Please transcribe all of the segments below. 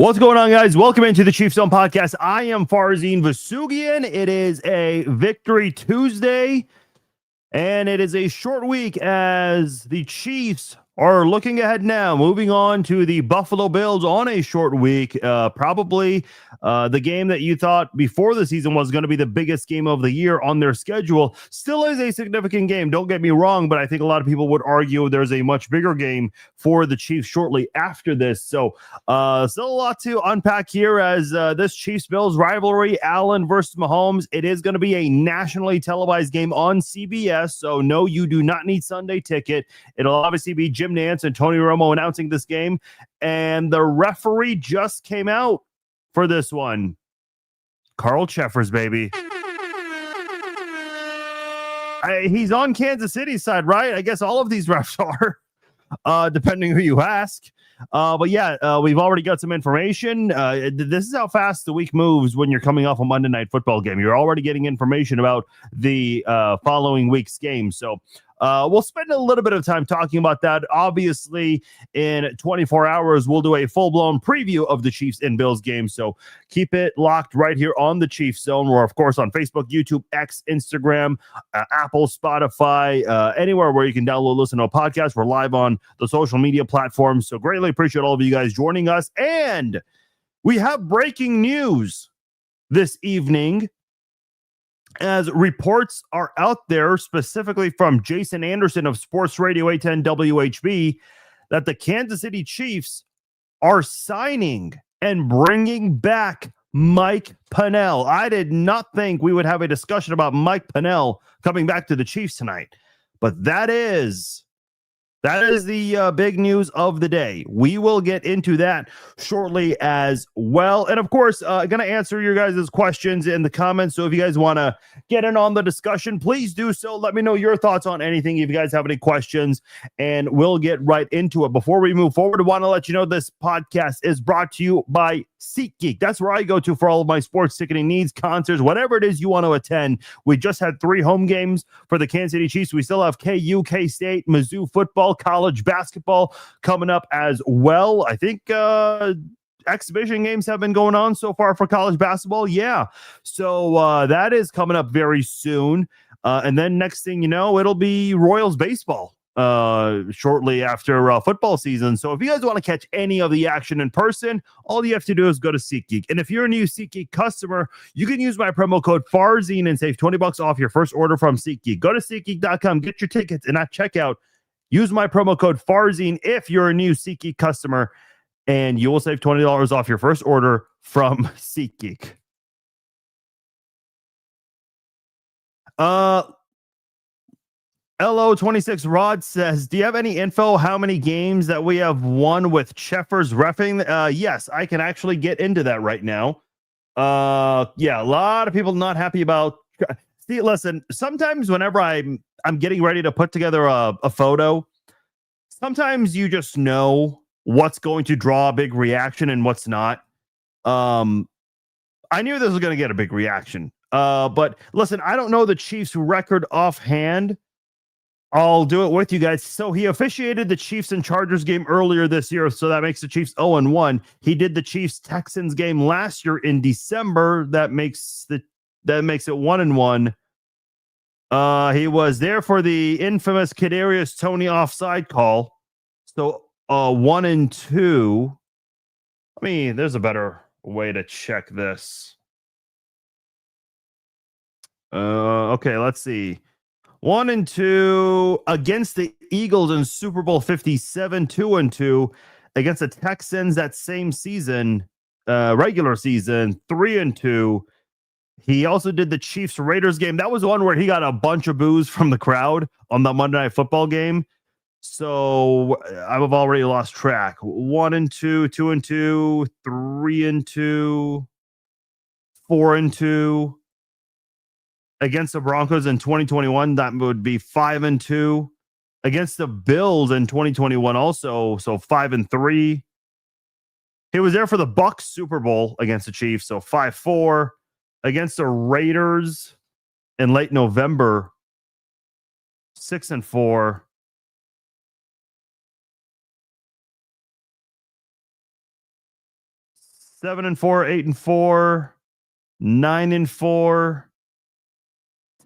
What's going on, guys? Welcome into the Chiefs Zone podcast. I am Farzin Vasugian. It is a Victory Tuesday, and it is a short week as the Chiefs are looking ahead now, moving on to the Buffalo Bills on a short week. Probably the game that you thought before the season was going to be the biggest game of the year on their schedule still is a significant game. Don't get me wrong, but I think a lot of people would argue there's a much bigger game for the Chiefs shortly after this. So still a lot to unpack here as this Chiefs-Bills rivalry, Allen versus Mahomes. It is going to be a nationally televised game on CBS. So no, you do not need Sunday ticket. It'll obviously be Jim Nantz and Tony Romo announcing this game. And the referee just came out for this one. Carl Cheffers, baby. He's on Kansas City's side, right? I guess all of these refs are, depending who you ask. But yeah, we've already got some information. This is how fast the week moves when you're coming off a Monday Night Football game. You're already getting information about the following week's game. So we'll spend a little bit of time talking about that. Obviously, in 24 hours, we'll do a full-blown preview of the Chiefs and Bills game. So keep it locked right here on the Chiefs Zone. We're, of course, on Facebook, YouTube, X, Instagram, Apple, Spotify, anywhere where you can download, listen to a podcast. We're live on the social media platforms. So greatly appreciate all of you guys joining us. And we have breaking news this evening, as reports are out there, specifically from Jason Anderson of Sports Radio 810 WHB, that the Kansas City Chiefs are signing and bringing back Mike Pennel. I did not think we would have a discussion about Mike Pennel coming back to the Chiefs tonight, but that is the big news of the day. We will get into that shortly as well. And of course, going to answer your guys' questions in the comments. So if you guys want to get in on the discussion, please do so. Let me know your thoughts on anything if you guys have any questions, and we'll get right into it. Before we move forward, I want to let you know this podcast is brought to you by SeatGeek. That's where I go to for all of my sports ticketing needs, concerts, whatever it is you want to attend. We just had 3 home games for the Kansas City Chiefs. We still have KU, K-State, Mizzou football, college basketball coming up as well. I think exhibition games have been going on so far for college basketball. Yeah. So that is coming up very soon. And then next thing you know, it'll be Royals baseball shortly after football season. So if you guys want to catch any of the action in person, all you have to do is go to SeatGeek. And if you're a new SeatGeek customer, you can use my promo code FARZIN and save $20 off your first order from SeatGeek. Go to SeatGeek.com, get your tickets, and at checkout, use my promo code FARZIN if you're a new SeatGeek customer, and you will save $20 off your first order from SeatGeek. LO26 Rod says, do you have any info how many games that we have won with Cheffers reffing? Yes, I can actually get into that right now. Yeah, a lot of people not happy about. See, listen, sometimes whenever I'm getting ready to put together a photo, sometimes you just know what's going to draw a big reaction and what's not. I knew this was going to get a big reaction. But listen, I don't know the Chiefs' record offhand. I'll do it with you guys. So he officiated the Chiefs and Chargers game earlier this year, so that makes the Chiefs 0-1. He did the Chiefs-Texans game last year in December. That makes it 1-1. He was there for the infamous Kadarius Toney offside call. So 1-2. I mean, there's a better way to check this. Okay, let's see. 1-2 against the Eagles in Super Bowl 57, 2-2 against the Texans that same season, regular season, 3-2. He also did the Chiefs Raiders game. That was one where he got a bunch of boos from the crowd on the Monday Night Football game. So I've already lost track. 1-2, 2-2, 3-2, 4-2. Against the Broncos in 2021, that would be 5-2. Against the Bills in 2021, also, so 5-3. He was there for the Bucs Super Bowl against the Chiefs, so 5-4. Against the Raiders in late November, 6-4. 7-4, 8-4, 9-4,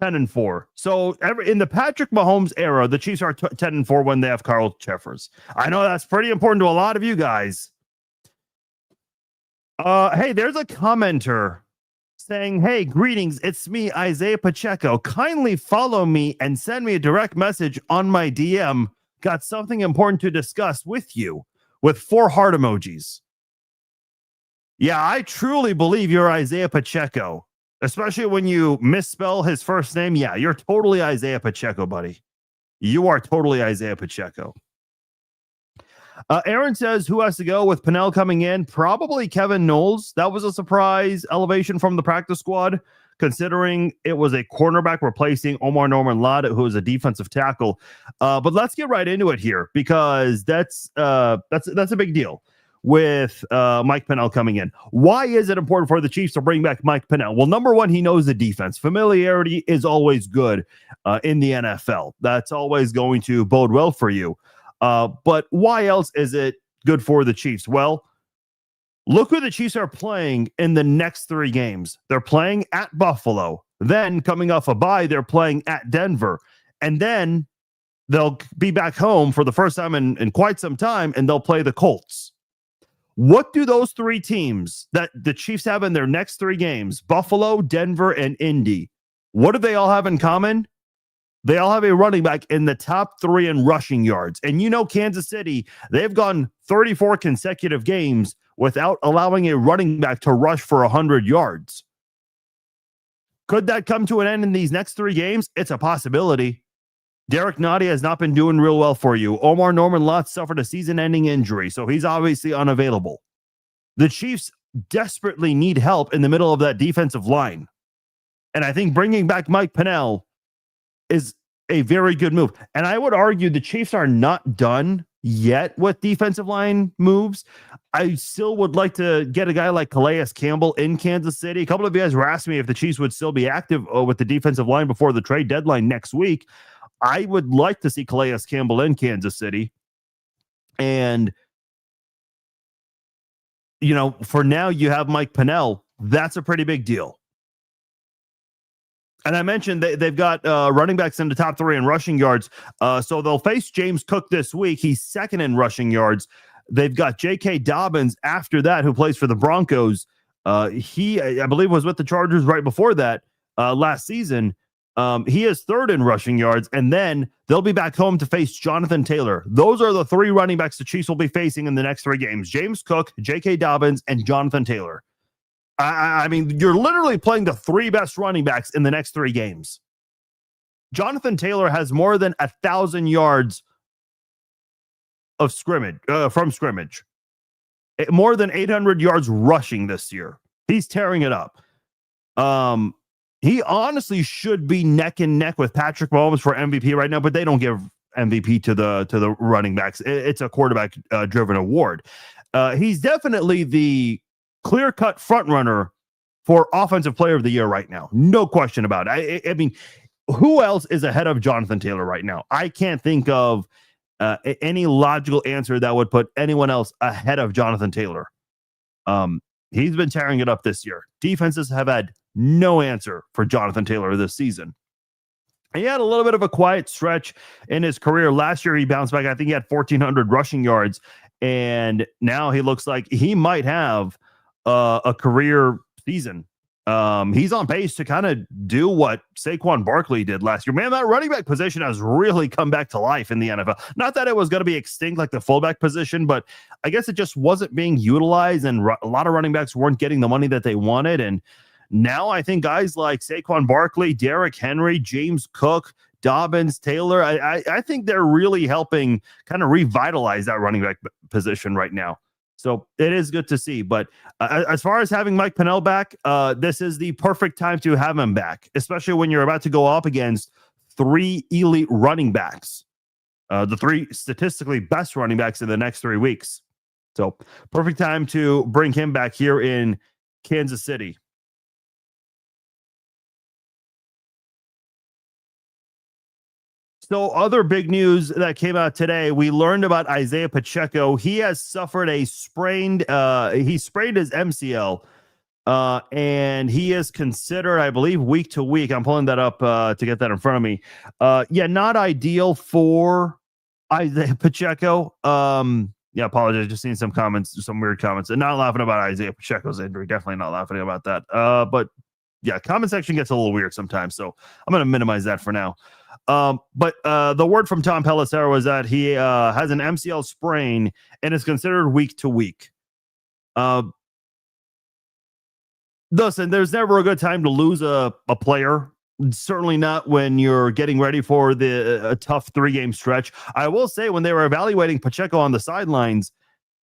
10-4. So in the Patrick Mahomes era, the Chiefs are 10-4 when they have Carl Jeffers. I know that's pretty important to a lot of you guys. Hey, there's a commenter saying, hey, greetings, it's me, Isaiah Pacheco. Kindly follow me and send me a direct message on my DM. Got something important to discuss with you, with 4 heart emojis. Yeah, I truly believe you're Isaiah Pacheco, especially when you misspell his first name. Yeah, you're totally Isaiah Pacheco, buddy. You are totally Isaiah Pacheco. Aaron says, who has to go with Pennel coming in? Probably Kevin Knowles. That was a surprise elevation from the practice squad, considering it was a cornerback replacing Omar Norman-Lott, who is a defensive tackle. But let's get right into it here, because that's a big deal with Mike Pennel coming in. Why is it important for the Chiefs to bring back Mike Pennel? Well, number one, he knows the defense. Familiarity is always good in the NFL. That's always going to bode well for you. But why else is it good for the Chiefs? Well, look who the Chiefs are playing in the next 3 games. They're playing at Buffalo. Then, coming off a bye, they're playing at Denver. And then they'll be back home for the first time in quite some time, and they'll play the Colts. What do those 3 teams that the Chiefs have in their next 3 games, Buffalo, Denver, and Indy, what do they all have in common? They all have a running back in the top 3 in rushing yards. And you know, Kansas City, they've gone 34 consecutive games without allowing a running back to rush for 100 yards. Could that come to an end in these next 3 games? It's a possibility. Derek Nottie has not been doing real well for you. Omar Norman-Lott suffered a season-ending injury, so he's obviously unavailable. The Chiefs desperately need help in the middle of that defensive line. And I think bringing back Mike Pennel is a very good move. And I would argue the Chiefs are not done yet with defensive line moves. I still would like to get a guy like Calais Campbell in Kansas City. A couple of you guys were asking me if the Chiefs would still be active with the defensive line before the trade deadline next week. I would like to see Calais Campbell in Kansas City. And, you know, for now you have Mike Pennel. That's a pretty big deal. And I mentioned they've got running backs in the top 3 in rushing yards. So they'll face James Cook this week. He's 2nd in rushing yards. They've got J.K. Dobbins after that, who plays for the Broncos. He, I believe, was with the Chargers right before that last season. He is 3rd in rushing yards. And then they'll be back home to face Jonathan Taylor. Those are the 3 running backs the Chiefs will be facing in the next 3 games. James Cook, J.K. Dobbins, and Jonathan Taylor. I mean, you're literally playing the 3 best running backs in the next 3 games. Jonathan Taylor has more than 1,000 yards of scrimmage from scrimmage, more than 800 yards rushing this year. He's tearing it up. He honestly should be neck and neck with Patrick Mahomes for MVP right now, but they don't give MVP to the running backs. It's a quarterback driven award. He's definitely the clear-cut front runner for Offensive Player of the Year right now. No question about it. I mean, who else is ahead of Jonathan Taylor right now? I can't think of any logical answer that would put anyone else ahead of Jonathan Taylor. He's been tearing it up this year. Defenses have had no answer for Jonathan Taylor this season. He had a little bit of a quiet stretch in his career. Last year, he bounced back. I think he had 1,400 rushing yards. And now he looks like he might have a career season. He's on pace to kind of do what Saquon Barkley did last year. Man, that running back position has really come back to life in the NFL. Not that it was going to be extinct like the fullback position, but I guess it just wasn't being utilized, and a lot of running backs weren't getting the money that they wanted. And now I think guys like Saquon Barkley, Derrick Henry, James Cook, Dobbins, Taylor, I think they're really helping kind of revitalize that running back position right now. So it is good to see. But as far as having Mike Pennel back, this is the perfect time to have him back, especially when you're about to go up against 3 elite running backs, the 3 statistically best running backs in the next 3 weeks. So perfect time to bring him back here in Kansas City. So other big news that came out today, we learned about Isaiah Pacheco. He has suffered a he sprained his MCL, and he is considered, I believe, week to week. I'm pulling that up to get that in front of me. Yeah, not ideal for Isaiah Pacheco. Yeah, apologize. Just seeing some comments, some weird comments, and not laughing about Isaiah Pacheco's injury. Definitely not laughing about that. But yeah, comment section gets a little weird sometimes, so I'm going to minimize that for now. But the word from Tom Pelissero was that he has an MCL sprain and is considered week to week. Listen, there's never a good time to lose a player. Certainly not when you're getting ready for a tough 3-game stretch. I will say, when they were evaluating Pacheco on the sidelines,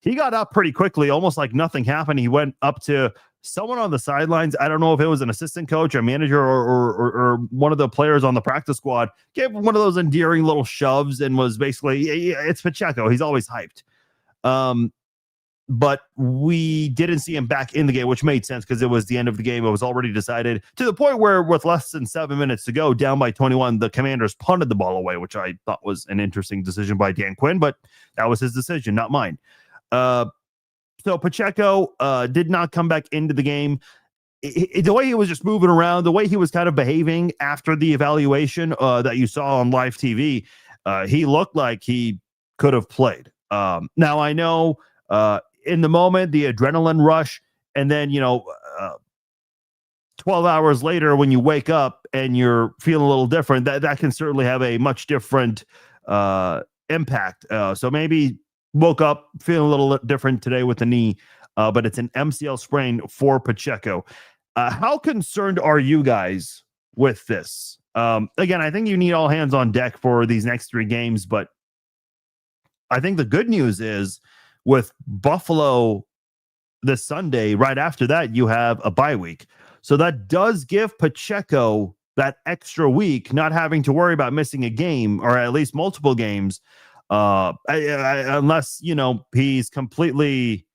he got up pretty quickly, almost like nothing happened. He went up to someone on the sidelines. I don't know if it was an assistant coach, a manager, or one of the players on the practice squad, gave one of those endearing little shoves and was basically, it's Pacheco. He's always hyped. But we didn't see him back in the game, which made sense because it was the end of the game. It was already decided, to the point where, with less than 7 minutes to go, down by 21, the Commanders punted the ball away, which I thought was an interesting decision by Dan Quinn, but that was his decision, not mine. So Pacheco did not come back into the game. The way he was just moving around, the way he was kind of behaving after the evaluation that you saw on live TV, he looked like he could have played. Now, I know in the moment, the adrenaline rush, and then, 12 hours later, when you wake up and you're feeling a little different, that can certainly have a much different impact. So maybe woke up feeling a little different today with the knee, but it's an MCL sprain for Pacheco. How concerned are you guys with this? Again, I think you need all hands on deck for these next 3 games, but I think the good news is, with Buffalo this Sunday, right after that, you have a bye week. So that does give Pacheco that extra week, not having to worry about missing a game, or at least multiple games, unless, he's completely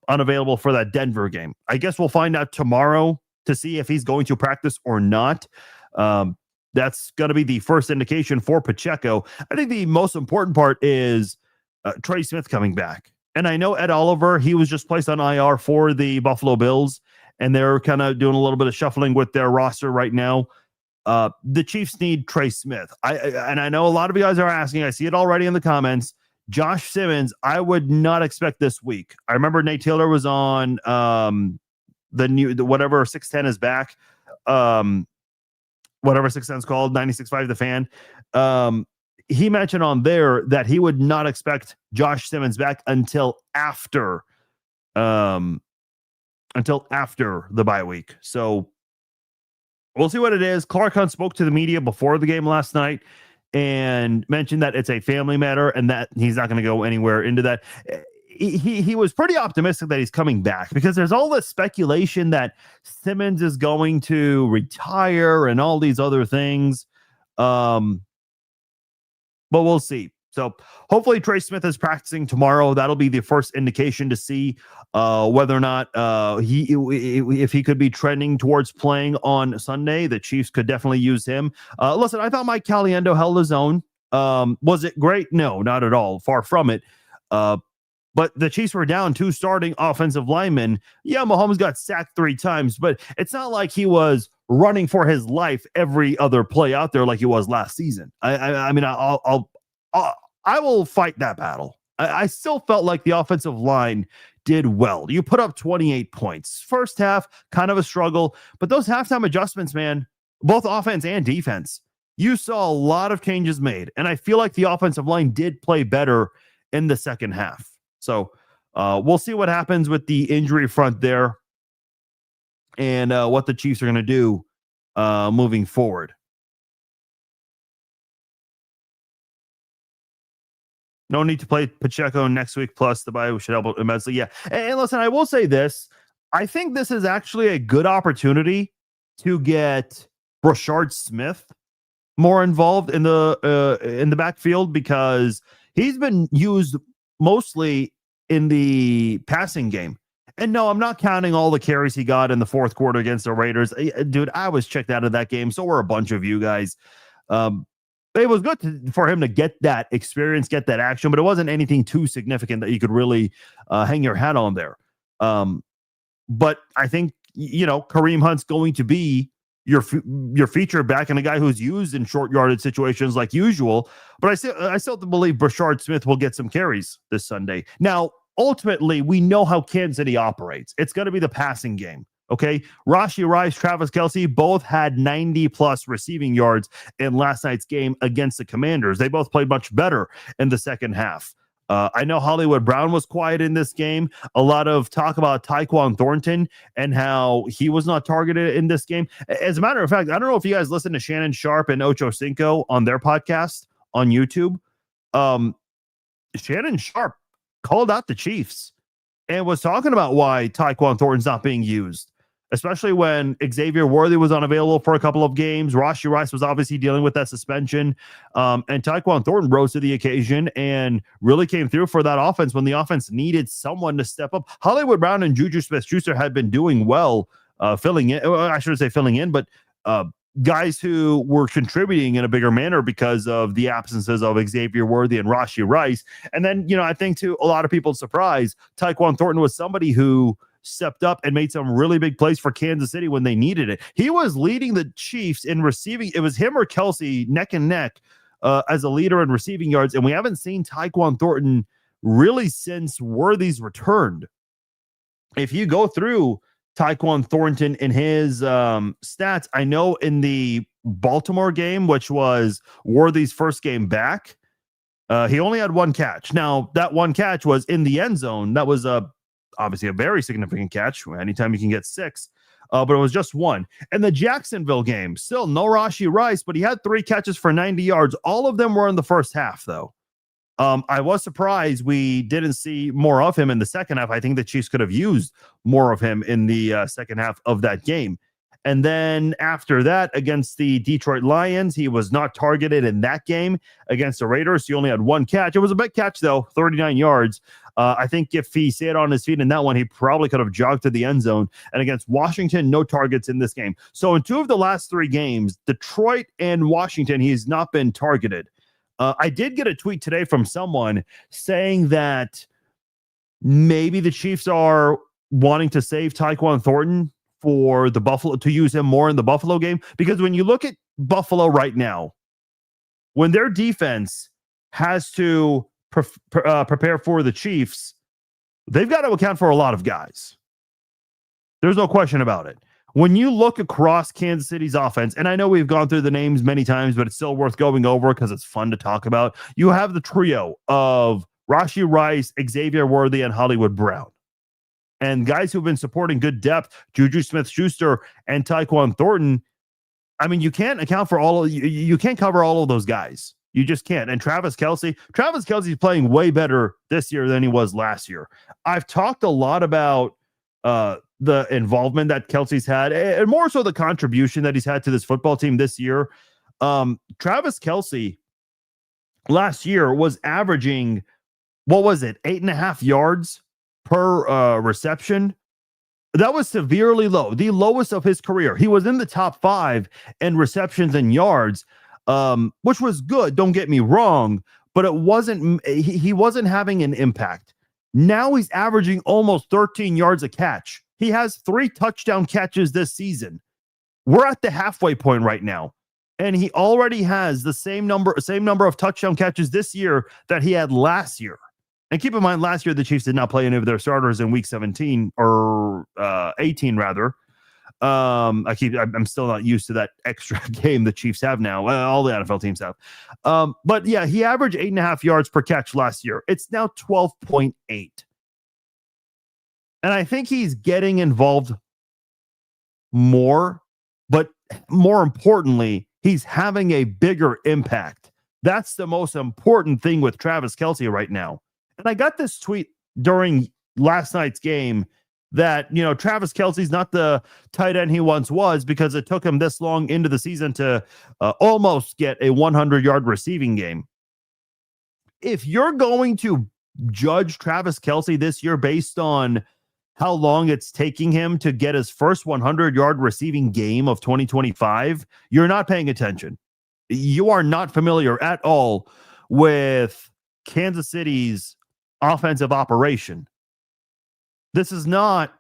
unavailable for that Denver game. I guess we'll find out tomorrow to see if he's going to practice or not. That's going to be the first indication for Pacheco. I think the most important part is Trey Smith coming back. And I know Ed Oliver, he was just placed on IR for the Buffalo Bills, and they're kind of doing a little bit of shuffling with their roster right now. The Chiefs need Trey Smith. I know a lot of you guys are asking, I see it already in the comments. Josh Simmons, I would not expect this week. I remember Nate Taylor was on the whatever 610 is back. Whatever 610 is called, 96.5 The Fan. He mentioned on there that he would not expect Josh Simmons back until after the bye week. So we'll see what it is. Clark Hunt spoke to the media before the game last night and mentioned that it's a family matter and that he's not going to go anywhere into that. He was pretty optimistic that he's coming back, because there's all this speculation that Simmons is going to retire and all these other things. But we'll see. So hopefully Trey Smith is practicing tomorrow. That'll be the first indication to see whether or not if he could be trending towards playing on Sunday. The Chiefs could definitely use him. Listen, I thought Mike Caliendo held his own. Was it great? No, not at all. Far from it. But the Chiefs were down 2 starting offensive linemen. Yeah, Mahomes got sacked 3 times, but it's not like he was running for his life every other play out there like he was last season. I mean, I will fight that battle. I still felt like the offensive line did well. You put up 28 points. First half, kind of a struggle, but those halftime adjustments, man, both offense and defense, you saw a lot of changes made, and I feel like the offensive line did play better in the second half. So we'll see what happens with the injury front there and what the Chiefs are going to do moving forward. No need to play Pacheco next week, plus the bye should help immensely. Yeah. And listen, I will say this. I think this is actually a good opportunity to get Brashard Smith more involved in the backfield, because he's been used mostly in the passing game. And no, I'm not counting all the carries he got in the fourth quarter against the Raiders. Dude, I was checked out of that game. So were a bunch of you guys. it was good for him to get that experience, get that action, but it wasn't anything too significant that you could really hang your hat on there. But I think, Kareem Hunt's going to be your feature back and a guy who's used in short yardage situations like usual. But I still believe Brashard Smith will get some carries this Sunday. Now, ultimately, we know how Kansas City operates. It's going to be the passing game. Okay. Rashee Rice, Travis Kelce both had 90 plus receiving yards in last night's game against the Commanders. They both played much better in the second half. I know Hollywood Brown was quiet in this game. A lot of talk about Tyquan Thornton and how he was not targeted in this game. As a matter of fact, I don't know if you guys listen to Shannon Sharp and Ocho Cinco on their podcast on YouTube. Shannon Sharp called out the Chiefs and was talking about why Tyquan Thornton's not being used, especially when Xavier Worthy was unavailable for a couple of games. Rashee Rice was obviously dealing with that suspension. And Tyquan Thornton rose to the occasion and really came through for that offense when the offense needed someone to step up. Hollywood Brown and Juju Smith-Schuster had been doing well, filling in. Well, I shouldn't say filling in, but guys who were contributing in a bigger manner because of the absences of Xavier Worthy and Rashee Rice. And then, I think to a lot of people's surprise, Tyquan Thornton was somebody who stepped up and made some really big plays for Kansas City when they needed it. He was leading the Chiefs in receiving. It was him or Kelce neck and neck as a leader in receiving yards. And we haven't seen Tyquan Thornton really since Worthy's returned. If you go through Tyquan Thornton in his stats, I know in the Baltimore game, which was Worthy's first game back, he only had one catch. Now, that one catch was in the end zone. That was obviously a very significant catch. Anytime you can get 6, but it was just one. And the Jacksonville game, still no Rashee Rice, but he had 3 catches for 90 yards. All of them were in the first half, though. I was surprised we didn't see more of him in the second half. I think the Chiefs could have used more of him in the second half of that game. And then after that, against the Detroit Lions, he was not targeted in that game. Against the Raiders, he only had 1 catch. It was a big catch, though, 39 yards. I think if he stayed on his feet in that one, he probably could have jogged to the end zone. And against Washington, no targets in this game. So in 2 of the last 3 games, Detroit and Washington, he's not been targeted. I did get a tweet today from someone saying that maybe the Chiefs are wanting to save Tyquan Thornton for the Buffalo, to use him more in the Buffalo game. Because when you look at Buffalo right now, when their defense has to prepare for the Chiefs, they've got to account for a lot of guys. There's no question about it. When you look across Kansas City's offense, and I know we've gone through the names many times, but it's still worth going over because it's fun to talk about. You have the trio of Rashee Rice, Xavier Worthy, and Hollywood Brown. And guys who've been supporting good depth, Juju Smith-Schuster and Tyquan Thornton. I mean, you can't account for you can't cover all of those guys. You just can't. And Travis Kelce's playing way better this year than he was last year. I've talked a lot about the involvement that Kelce's had, and more so the contribution that he's had to this football team this year. Travis Kelce last year was averaging, 8.5 yards per reception. That was severely low, the lowest of his career. He was in the top 5 in receptions and yards, which was good. Don't get me wrong, but it wasn't. He wasn't having an impact. Now he's averaging almost 13 yards a catch. He has 3 touchdown catches this season. We're at the halfway point right now, and he already has the same number of touchdown catches this year that he had last year. And keep in mind, last year the Chiefs did not play any of their starters in Week 17 or 18 rather. I'm still not used to that extra game the Chiefs have now. Well, all the NFL teams have. But yeah, he averaged 8.5 yards per catch last year. It's now 12.8. And I think he's getting involved more, but more importantly, he's having a bigger impact. That's the most important thing with Travis Kelce right now. And I got this tweet during last night's game that, Travis Kelce's not the tight end he once was because it took him this long into the season to almost get a 100-yard receiving game. If you're going to judge Travis Kelce this year based on how long it's taking him to get his first 100-yard receiving game of 2025, you're not paying attention. you are not familiar at all with Kansas City's offensive operation. This is not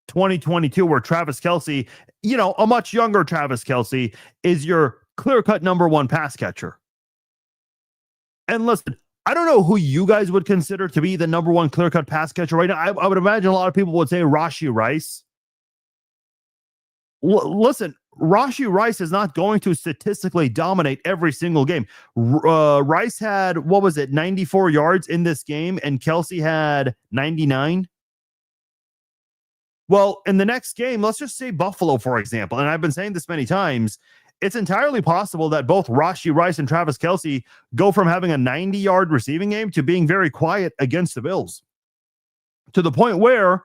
2022 where Travis Kelce, a much younger Travis Kelce, is your clear-cut number one pass catcher. And listen, I don't know who you guys would consider to be the number one clear-cut pass catcher right now. I would imagine a lot of people would say Rashee Rice. Listen, Rashee Rice is not going to statistically dominate every single game. Rice had, 94 yards in this game, and Kelce had 99. Well, in the next game, let's just say Buffalo, for example, and I've been saying this many times, it's entirely possible that both Rashee Rice and Travis Kelce go from having a 90-yard receiving game to being very quiet against the Bills, to the point where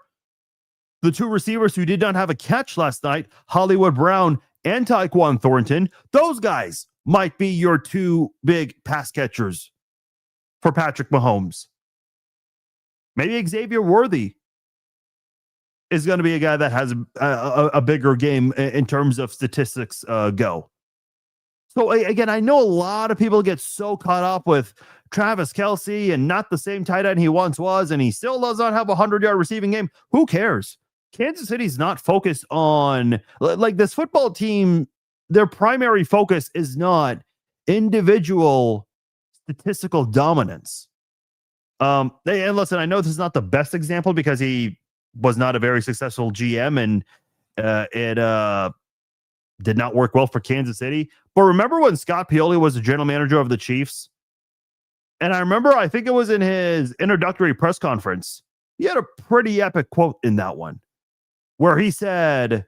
the two receivers who did not have a catch last night, Hollywood Brown and Tyquan Thornton, those guys might be your two big pass catchers for Patrick Mahomes. Maybe Xavier Worthy is going to be a guy that has a bigger game in terms of statistics go. So again, I know a lot of people get so caught up with Travis Kelce and not the same tight end he once was, and he still does not have a 100-yard receiving game. Who cares? Kansas City's not focused on, like, this football team. Their primary focus is not individual statistical dominance. And listen, I know this is not the best example because he was not a very successful GM, and it did not work well for Kansas City. But remember when Scott Pioli was the general manager of the Chiefs? And I remember, I think it was in his introductory press conference, he had a pretty epic quote in that one, where he said,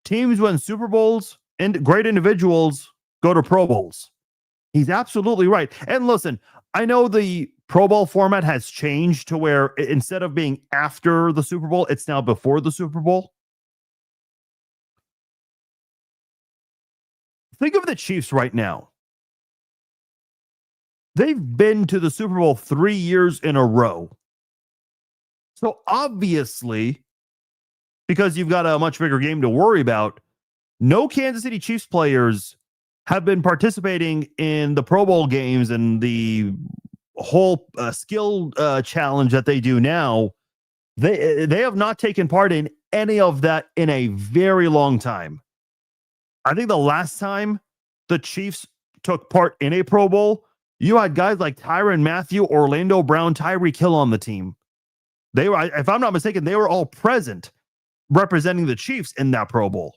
teams win Super Bowls and great individuals go to Pro Bowls. He's absolutely right. And listen, I know the Pro Bowl format has changed to where instead of being after the Super Bowl, it's now before the Super Bowl. Think of the Chiefs right now. They've been to the Super Bowl 3 years in a row. So obviously, because you've got a much bigger game to worry about, no Kansas City Chiefs players have been participating in the Pro Bowl games and the whole skill challenge that they do now. They have not taken part in any of that in a very long time. I think the last time the Chiefs took part in a Pro Bowl, you had guys like Tyrann Mathieu, Orlando Brown, Tyreek Hill on the team. They were, if I'm not mistaken, they were all present representing the Chiefs in that Pro Bowl.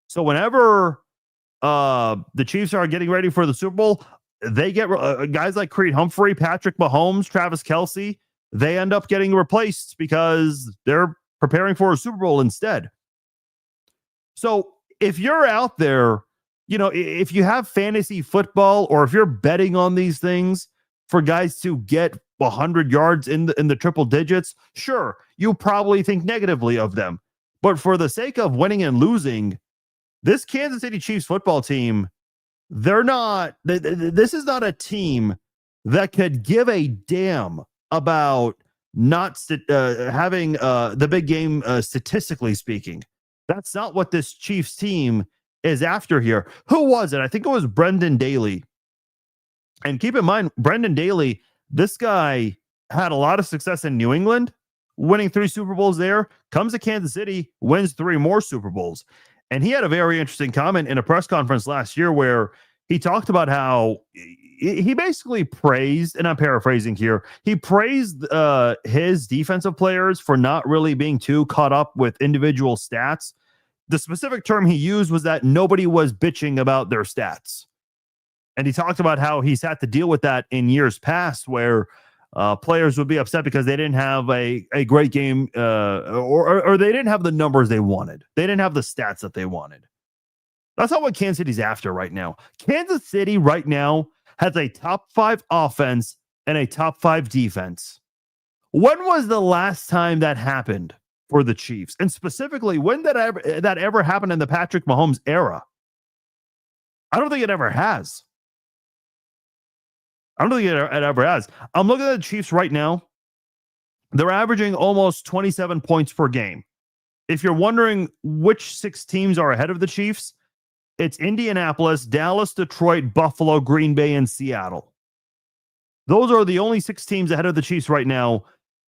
So whenever the Chiefs are getting ready for the Super Bowl, they get guys like Creed Humphrey, Patrick Mahomes, Travis Kelce. They end up getting replaced because they're preparing for a Super Bowl instead. So if you're out there, if you have fantasy football or if you're betting on these things for guys to get 100 yards in the triple digits, sure, you probably think negatively of them. But for the sake of winning and losing, this Kansas City Chiefs football team, they're not, this is not a team that could give a damn about not having the big game statistically speaking. That's not what this Chiefs team is after here. Who was it? I think it was Brendan Daly. And keep in mind, Brendan Daly, this guy had a lot of success in New England, winning 3 Super Bowls there, comes to Kansas City, wins 3 more Super Bowls. And he had a very interesting comment in a press conference last year where he talked about how he basically praised, and I'm paraphrasing here, he praised his defensive players for not really being too caught up with individual stats. The specific term he used was that nobody was bitching about their stats. And he talked about how he's had to deal with that in years past where players would be upset because they didn't have a great game or they didn't have the numbers they wanted. They didn't have the stats that they wanted. That's not what Kansas City's after right now. Kansas City right now has a top 5 offense and a top 5 defense. When was the last time that happened for the Chiefs? And specifically, when did that ever happen in the Patrick Mahomes era? I don't think it ever has. I don't think it ever has. I'm looking at the Chiefs right now. They're averaging almost 27 points per game. If you're wondering which 6 teams are ahead of the Chiefs, it's Indianapolis, Dallas, Detroit, Buffalo, Green Bay, and Seattle. Those are the only 6 teams ahead of the Chiefs right now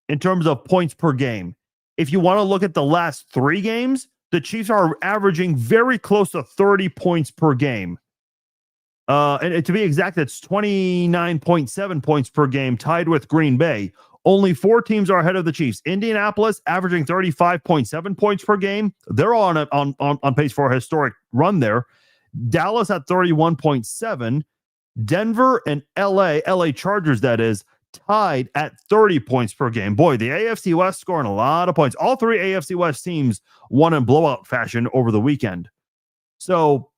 in terms of points per game. If you want to look at the last 3 games, the Chiefs are averaging very close to 30 points per game. And to be exact, that's 29.7 points per game, tied with Green Bay. Only 4 teams are ahead of the Chiefs. Indianapolis averaging 35.7 points per game. They're on pace for a historic run there. Dallas at 31.7. Denver and LA Chargers, that is, tied at 30 points per game. Boy, the AFC West scoring a lot of points. All 3 AFC West teams won in blowout fashion over the weekend. So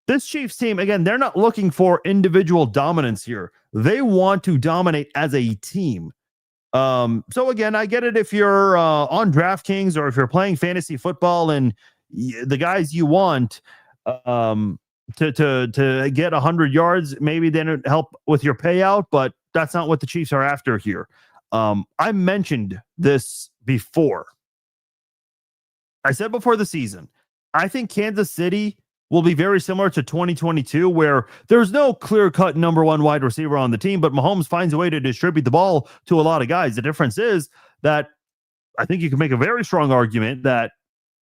this Chiefs team, again, they're not looking for individual dominance here. They want to dominate as a team. So again, I get it if you're on DraftKings or if you're playing fantasy football and the guys you want to get 100 yards, maybe then it help with your payout, but that's not what the Chiefs are after here. I mentioned this before. I said before the season, I think Kansas City will be very similar to 2022, where there's no clear-cut number 1 wide receiver on the team, but Mahomes finds a way to distribute the ball to a lot of guys. The difference is that I think you can make a very strong argument that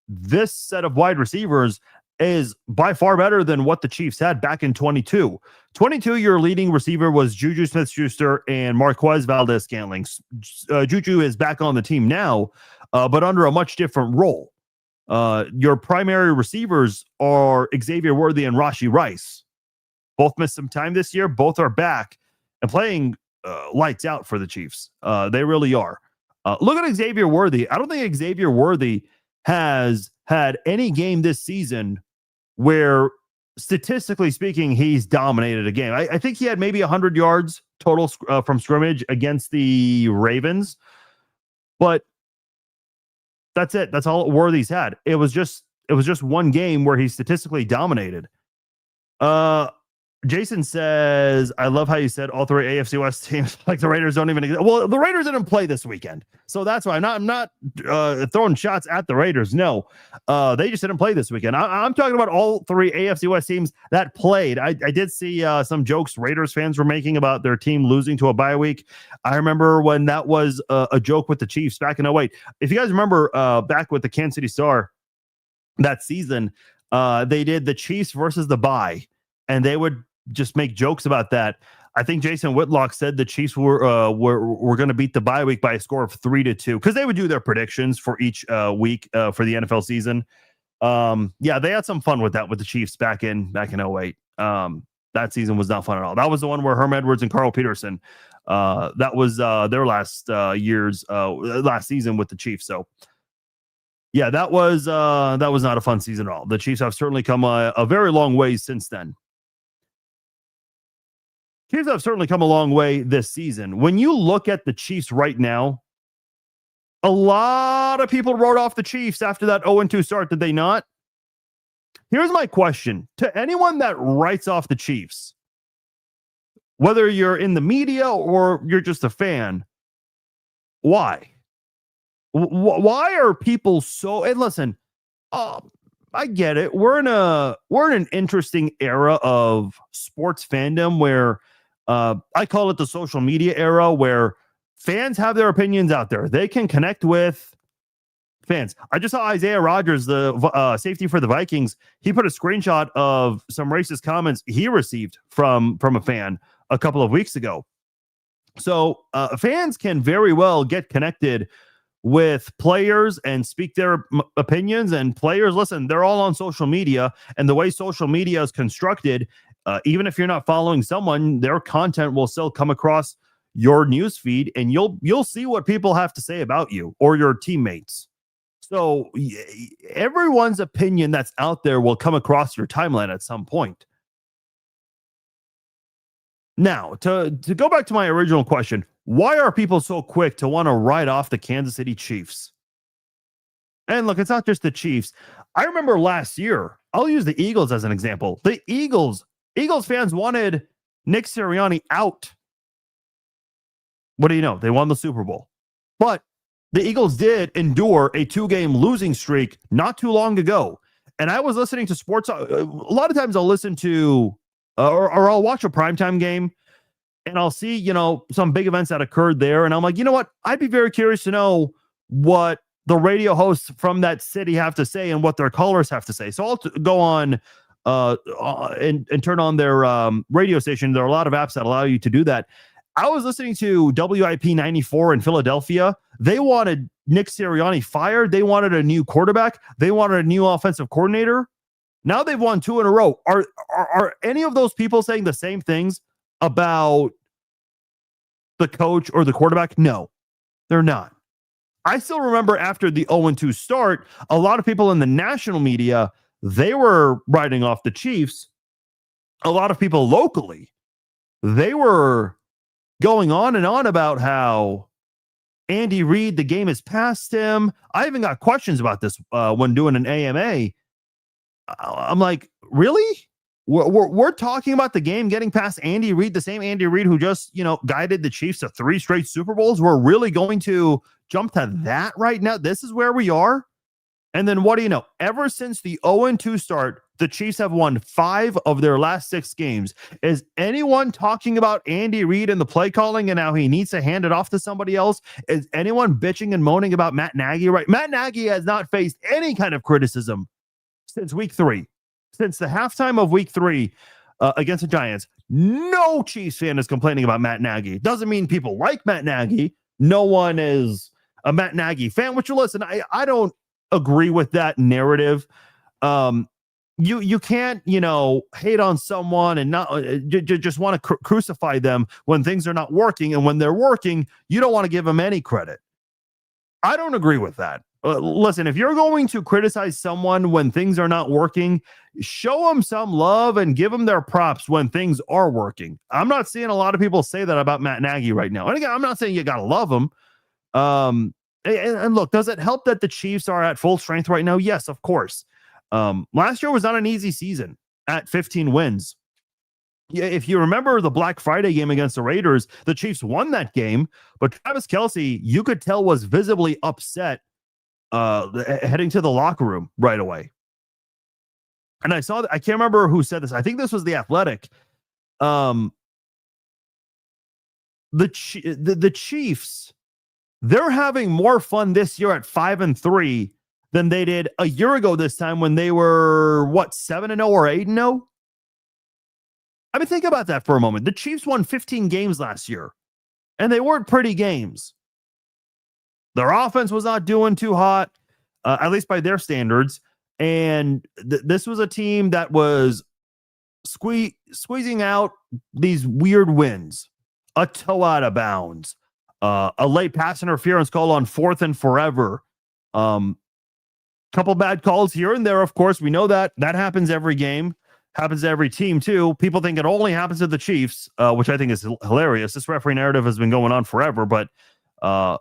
this set of wide receivers is by far better than what the Chiefs had back in 22. 22, your leading receiver was Juju Smith-Schuster and Marquez Valdes-Scantling. Juju is back on the team now, but under a much different role. Your primary receivers are Xavier Worthy and Rashee Rice. Both missed some time this year. Both are back and playing lights out for the Chiefs. They really are. Look at Xavier Worthy. I don't think Xavier Worthy has had any game this season where, statistically speaking, he's dominated a game. I think he had maybe 100 yards total from scrimmage against the Ravens, but that's it. That's all Worthy's had. It was just one game where he statistically dominated. Jason says, I love how you said all 3 AFC West teams, like the Raiders don't even exist. Well, the Raiders didn't play this weekend. So that's why I'm not throwing shots at the Raiders. No, they just didn't play this weekend. I'm talking about all 3 AFC West teams that played. I did see some jokes Raiders fans were making about their team losing to a bye week. I remember when that was a joke with the Chiefs back in 2008. If you guys remember back with the Kansas City Star that season, they did the Chiefs versus the bye, and they would just make jokes about that. I think Jason Whitlock said the Chiefs were going to beat the bye week by a score of 3-2 because they would do their predictions for each week for the NFL season. Yeah, they had some fun with that with the Chiefs back in 2008. That season was not fun at all. That was the one where Herm Edwards and Carl Peterson. That was their last season with the Chiefs. So yeah, that was not a fun season at all. The Chiefs have certainly come a very long way since then. Chiefs have certainly come a long way this season. When you look at the Chiefs right now, a lot of people wrote off the Chiefs after that 0-2 start, did they not? Here's my question to anyone that writes off the Chiefs, whether you're in the media or you're just a fan. Why? Why are people so? And listen, I get it. We're in an interesting era of sports fandom where I call it the social media era, where fans have their opinions out there. They can connect with fans. I just saw Isaiah Rodgers, the safety for the Vikings. He put a screenshot of some racist comments he received from a fan a couple of weeks ago. So fans can very well get connected with players and speak their opinions, and players, listen, they're all on social media, and the way social media is constructed, even if you're not following someone, their content will still come across your news feed, and you'll see what people have to say about you or your teammates. So everyone's opinion that's out there will come across your timeline at some point. Now, to go back to my original question, why are people so quick to want to write off the Kansas City Chiefs? And look, it's not just the Chiefs. I remember last year, I'll use the Eagles as an example. The Eagles fans wanted Nick Sirianni out. What do you know? They won the Super Bowl. But the Eagles did endure a 2-game losing streak not too long ago. And I was listening to sports. A lot of times I'll listen to or I'll watch a primetime game and I'll see, some big events that occurred there. And I'm like, you know what? I'd be very curious to know what the radio hosts from that city have to say and what their callers have to say. So I'll go on and turn on their radio station. There are a lot of apps that allow you to do that. I was listening to WIP 94 in Philadelphia. They wanted Nick Sirianni fired. They wanted a new quarterback. They wanted a new offensive coordinator. Now they've won 2 in a row. Are any of those people saying the same things about the coach or the quarterback? No, they're not. I still remember after the 0-2 start, a lot of people in the national media, they were writing off the Chiefs. A lot of people locally, they were going on and on about how Andy Reid, the game is past him. I even got questions about this when doing an AMA. I'm like, really? We're talking about the game getting past Andy Reid, the same Andy Reid who just, guided the Chiefs to 3 straight Super Bowls. We're really going to jump to that right now. This is where we are. And then what do you know? Ever since the 0-2 start, the Chiefs have won 5 of their last 6 games. Is anyone talking about Andy Reid and the play calling and how he needs to hand it off to somebody else? Is anyone bitching and moaning about Matt Nagy? Right? Matt Nagy has not faced any kind of criticism since week 3. Since the halftime of week 3 against the Giants, no Chiefs fan is complaining about Matt Nagy. Doesn't mean people like Matt Nagy. No one is a Matt Nagy fan, which, listen, I don't agree with that narrative. You can't, hate on someone and not just want to crucify them when things are not working. And when they're working, you don't want to give them any credit. I don't agree with that. Listen, if you're going to criticize someone when things are not working, show them some love and give them their props when things are working. I'm not seeing a lot of people say that about Matt Nagy right now. And again, I'm not saying you got to love him. And look, does it help that the Chiefs are at full strength right now? Yes, of course. Last year was not an easy season at 15 wins. If you remember the Black Friday game against the Raiders, the Chiefs won that game, but Travis Kelce, you could tell, was visibly upset heading to the locker room right away. And I saw that, I can't remember who said this. I think this was The Athletic. The Chiefs, they're having more fun this year at 5-3 than they did a year ago this time when they were, 7-0 or 8-0? I mean, think about that for a moment. The Chiefs won 15 games last year, and they weren't pretty games. Their offense was not doing too hot, at least by their standards. And this was a team that was squeezing out these weird wins. A toe out of bounds. A late pass interference call on 4th and forever. Couple bad calls here and there, of course. We know that happens every game. Happens to every team, too. People think it only happens to the Chiefs, which I think is hilarious. This referee narrative has been going on forever, but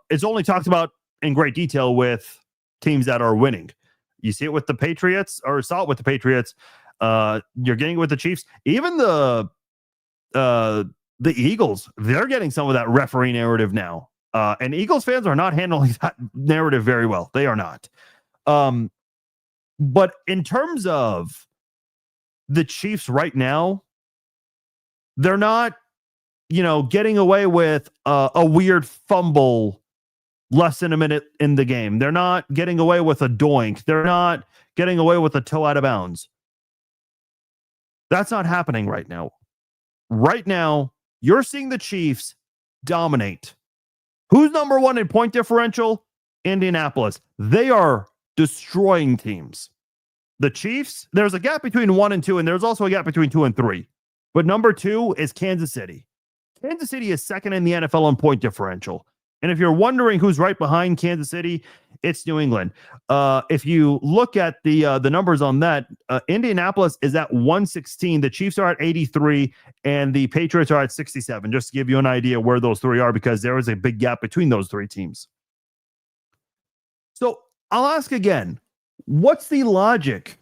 it's only talked about in great detail with teams that are winning. You see it with the Patriots, or saw it with the Patriots. You're getting it with the Chiefs. Even the Eagles, they're getting some of that referee narrative now. And Eagles fans are not handling that narrative very well. They are not. But in terms of the Chiefs right now, they're not, getting away with a weird fumble less than a minute in the game. They're not getting away with a doink. They're not getting away with a toe out of bounds. That's not happening right now. Right now, you're seeing the Chiefs dominate. Who's number 1 in point differential? Indianapolis. They are destroying teams. The Chiefs, there's a gap between 1 and 2, and there's also a gap between 2 and 3. But number 2 is Kansas City. Kansas City is second in the NFL in point differential. And if you're wondering who's right behind Kansas City, it's New England. If you look at the numbers on that, Indianapolis is at 116. The Chiefs are at 83, and the Patriots are at 67. Just to give you an idea where those 3 are, because there is a big gap between those 3 teams. So I'll ask again, what's the logic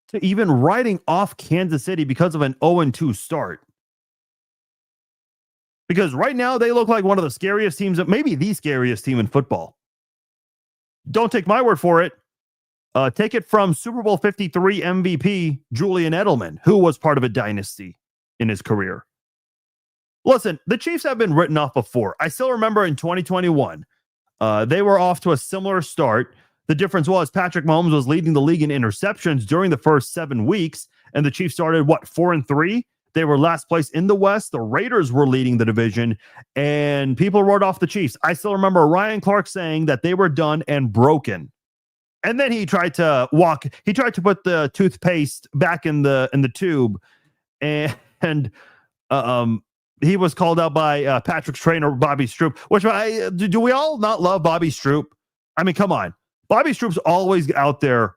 to even writing off Kansas City because of an 0-2 start? Because right now they look like one of the scariest teams, maybe the scariest team in football. Don't take my word for it. Take it from Super Bowl 53 MVP Julian Edelman, who was part of a dynasty in his career. Listen, the Chiefs have been written off before. I still remember in 2021, they were off to a similar start. The difference was Patrick Mahomes was leading the league in interceptions during the first 7 weeks, and the Chiefs started, 4-3? They were last place in the West. The Raiders were leading the division, and people wrote off the Chiefs. I still remember Ryan Clark saying that they were done and broken. And then he tried to put the toothpaste back in the tube, and he was called out by Patrick's trainer, Bobby Stroop, which do we all not love Bobby Stroop? I mean, come on. Bobby Stroop's always out there.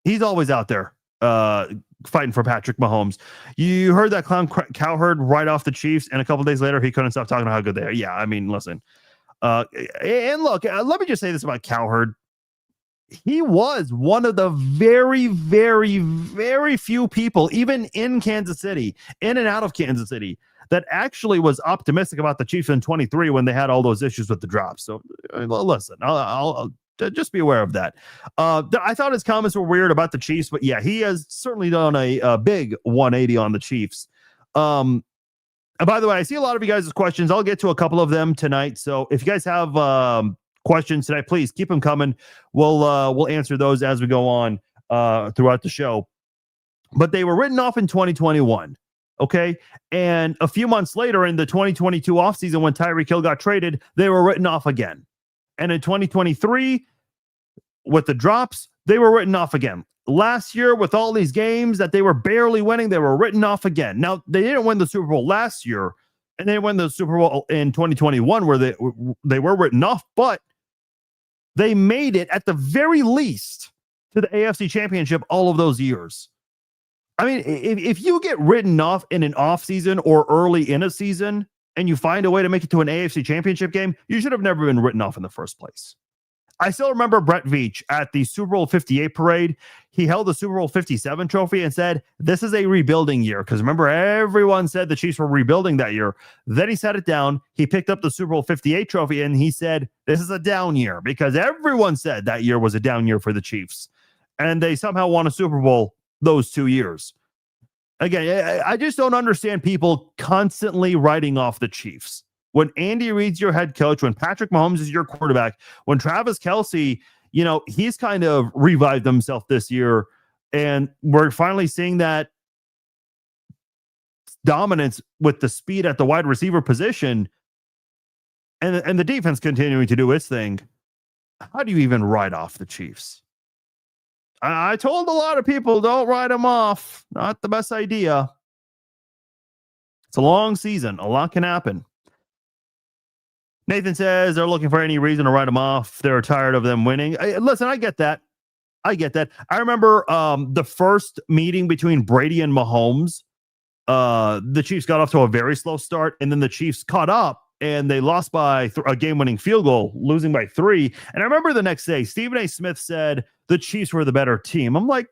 He's always out there fighting for Patrick Mahomes. You heard that clown Cowherd right off the Chiefs, and a couple days later, he couldn't stop talking about how good they are. Yeah, I mean, listen. And look, let me just say this about Cowherd. He was one of the very, very, very few people, even in Kansas City, in and out of Kansas City, that actually was optimistic about the Chiefs in 23 when they had all those issues with the drops. So listen, I'll just be aware of that. I thought his comments were weird about the Chiefs, but yeah, he has certainly done a big 180 on the Chiefs. And by the way, I see a lot of you guys' questions. I'll get to a couple of them tonight. So if you guys have questions tonight, please keep them coming. We'll answer those as we go on throughout the show. But they were written off in 2021. Okay. And a few months later in the 2022 offseason, when Tyreek Hill got traded, they were written off again. And in 2023, with the drops, they were written off again. Last year, with all these games that they were barely winning, they were written off again. Now, they didn't win the Super Bowl last year, and they won the Super Bowl in 2021 where they were written off, but they made it at the very least to the AFC Championship all of those years. I mean, if you get written off in an off season or early in a season and you find a way to make it to an AFC Championship game, you should have never been written off in the first place. I still remember Brett Veach at the Super Bowl 58 parade. He held the Super Bowl 57 trophy and said, this is a rebuilding year. Because remember, everyone said the Chiefs were rebuilding that year. Then he set it down. He picked up the Super Bowl 58 trophy and he said, this is a down year, because everyone said that year was a down year for the Chiefs. And they somehow won a Super Bowl those 2 years. Again, I just don't understand people constantly writing off the Chiefs. When Andy Reid's your head coach, when Patrick Mahomes is your quarterback, when Travis Kelce, he's kind of revived himself this year, and we're finally seeing that dominance with the speed at the wide receiver position, and the defense continuing to do its thing. How do you even write off the Chiefs? I told a lot of people, don't write them off. Not the best idea. It's a long season. A lot can happen. Nathan says they're looking for any reason to write them off. They're tired of them winning. Listen, I get that. I remember the first meeting between Brady and Mahomes. The Chiefs got off to a very slow start, and then the Chiefs caught up, and they lost by a game-winning field goal, losing by 3. And I remember the next day, Stephen A. Smith said the Chiefs were the better team. I'm like,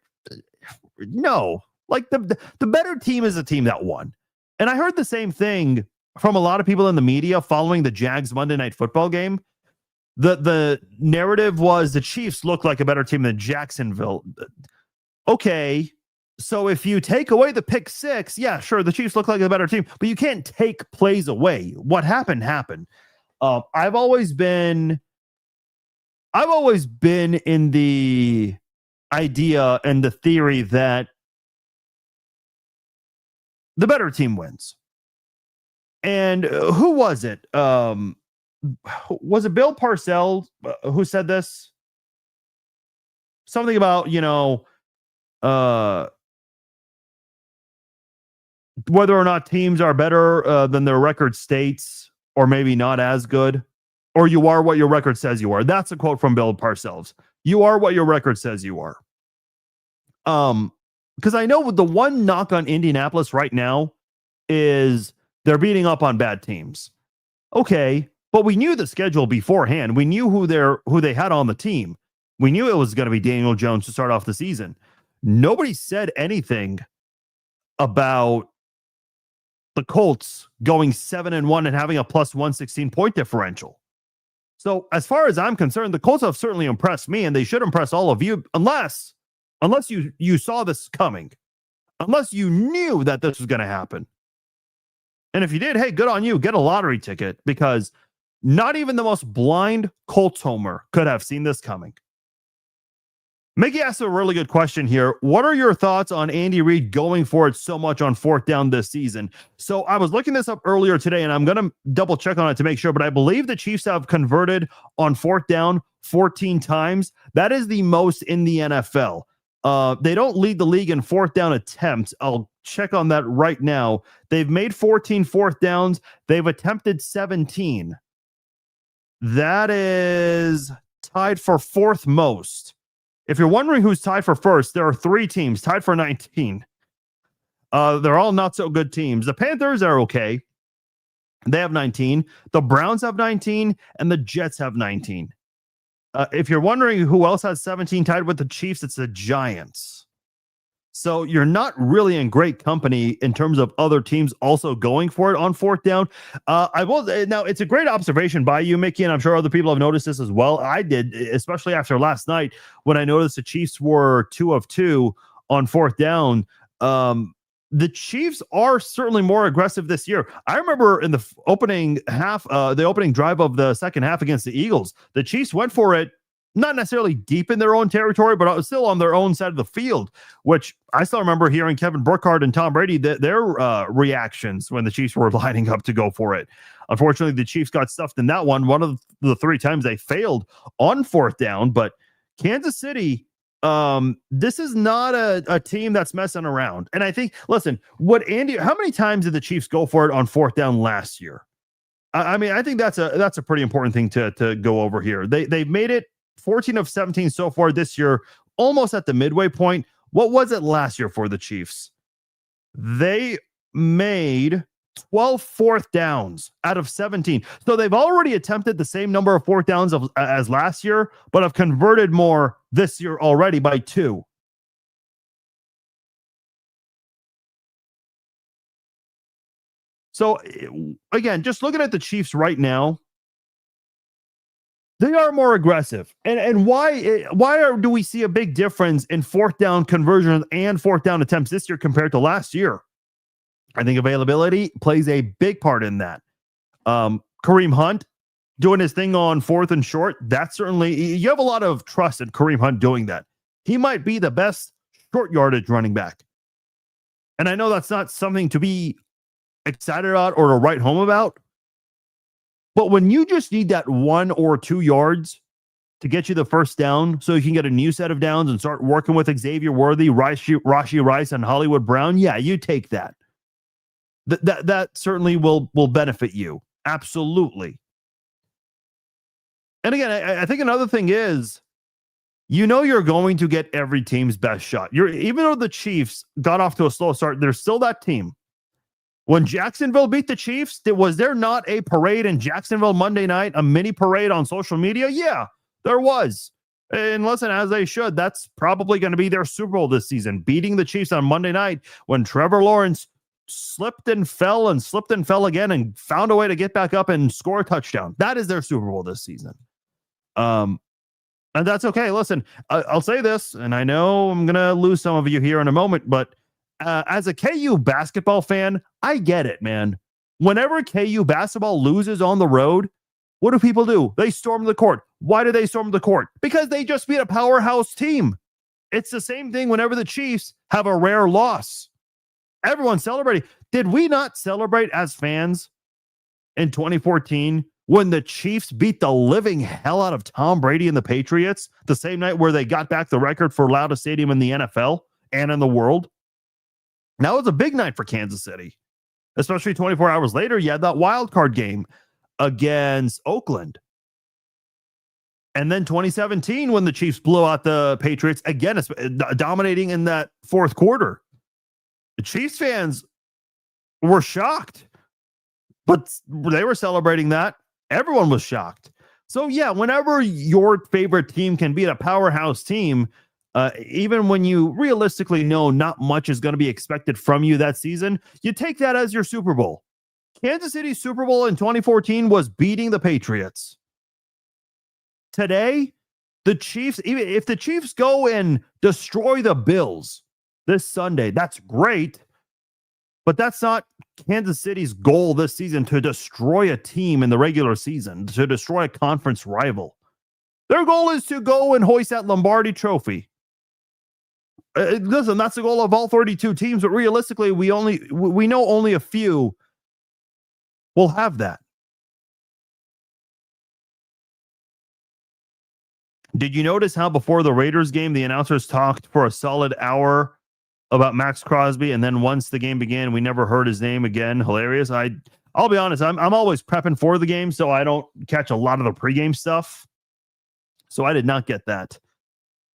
no. Like, the better team is a team that won. And I heard the same thing from a lot of people in the media following the Jags Monday Night Football game. The narrative was the Chiefs look like a better team than Jacksonville. Okay, so if you take away the pick 6, yeah, sure, the Chiefs look like a better team, but you can't take plays away. What happened. I've always been in the idea and the theory that the better team wins. And who was it? Was it Bill Parcells who said this? Something about, whether or not teams are better than their record states, or maybe not as good, or you are what your record says you are. That's a quote from Bill Parcells. You are what your record says you are. Because I know the one knock on Indianapolis right now is they're beating up on bad teams. Okay, but we knew the schedule beforehand. We knew who they had on the team. We knew it was going to be Daniel Jones to start off the season. Nobody said anything about the Colts going 7-1 and having a plus 116 point differential. So as far as I'm concerned, the Colts have certainly impressed me, and they should impress all of you, unless you saw this coming, unless you knew that this was going to happen. And if you did, hey, good on you. Get a lottery ticket, because not even the most blind Colts homer could have seen this coming. Mickey asked a really good question here. What are your thoughts on Andy Reid going for it so much on fourth down this season? So I was looking this up earlier today, and I'm going to double check on it to make sure, but I believe the Chiefs have converted on fourth down 14 times. That is the most in the NFL. They don't lead the league in fourth down attempts. I'll check on that right now. They've made 14 fourth downs. They've attempted 17. That is tied for fourth most. If you're wondering who's tied for first, there are 3 teams tied for 19. They're all not so good teams. The Panthers are okay. They have 19. The Browns have 19, and the Jets have 19. If you're wondering who else has 17 tied with the Chiefs, it's the Giants. So you're not really in great company in terms of other teams also going for it on fourth down. I will now. It's a great observation by you, Mickey, and I'm sure other people have noticed this as well. I did, especially after last night when I noticed the Chiefs were 2 of 2 on fourth down. The Chiefs are certainly more aggressive this year. I remember in the opening half, the opening drive of the second half against the Eagles, the Chiefs went for it. Not necessarily deep in their own territory, but still on their own side of the field, which I still remember hearing Kevin Burkhardt and Tom Brady, their reactions when the Chiefs were lining up to go for it. Unfortunately, the Chiefs got stuffed in that one of the 3 times they failed on fourth down. But Kansas City, this is not a team that's messing around. And I think, listen, how many times did the Chiefs go for it on fourth down last year? I mean, I think that's a pretty important thing to go over here. They've made it 14 of 17 so far this year, almost at the midway point. What was it last year for the Chiefs? They made 12 fourth downs out of 17. So they've already attempted the same number of fourth downs as last year, but have converted more this year already by 2. So again, just looking at the Chiefs right now, they are more aggressive. And why do we see a big difference in fourth down conversions and fourth down attempts this year compared to last year? I think availability plays a big part in that. Kareem Hunt doing his thing on fourth and short, that's certainly, you have a lot of trust in Kareem Hunt doing that. He might be the best short yardage running back. And I know that's not something to be excited about or to write home about. But when you just need that 1 or 2 yards to get you the first down so you can get a new set of downs and start working with Xavier Worthy, Rashee Rice, and Hollywood Brown, yeah, you take that. That certainly will benefit you. Absolutely. And again, I think another thing is, you're going to get every team's best shot. Even though the Chiefs got off to a slow start, they're still that team. When Jacksonville beat the Chiefs, was there not a parade in Jacksonville Monday night, a mini parade on social media? Yeah, there was. And listen, as they should, that's probably going to be their Super Bowl this season, beating the Chiefs on Monday night when Trevor Lawrence slipped and fell again and found a way to get back up and score a touchdown. That is their Super Bowl this season. And that's okay. Listen, I'll say this, and I know I'm going to lose some of you here in a moment, but as a KU basketball fan, I get it, man. Whenever KU basketball loses on the road, what do people do? They storm the court. Why do they storm the court? Because they just beat a powerhouse team. It's the same thing whenever the Chiefs have a rare loss. Everyone's celebrating. Did we not celebrate as fans in 2014 when the Chiefs beat the living hell out of Tom Brady and the Patriots the same night where they got back the record for loudest stadium in the NFL and in the world? Now it was a big night for Kansas City, especially 24 hours later. You had that wild card game against Oakland. And then 2017, when the Chiefs blew out the Patriots, again, dominating in that fourth quarter. The Chiefs fans were shocked, but they were celebrating that. Everyone was shocked. So, yeah, whenever your favorite team can beat a powerhouse team, even when you realistically know not much is going to be expected from you that season, you take that as your Super Bowl. Kansas City's Super Bowl in 2014 was beating the Patriots. today, the Chiefs, even if the Chiefs go and destroy the Bills this Sunday, that's great. But that's not Kansas City's goal this season, to destroy a team in the regular season, to destroy a conference rival. Their goal is to go and hoist that Lombardi trophy. Listen, that's the goal of all 32 teams, but realistically, we know only a few will have that. Did you notice how before the Raiders game, the announcers talked for a solid hour about Max Crosby, and then once the game began, we never heard his name again? Hilarious. I'll be honest, I'm always prepping for the game, so I don't catch a lot of the pregame stuff. So I did not get that.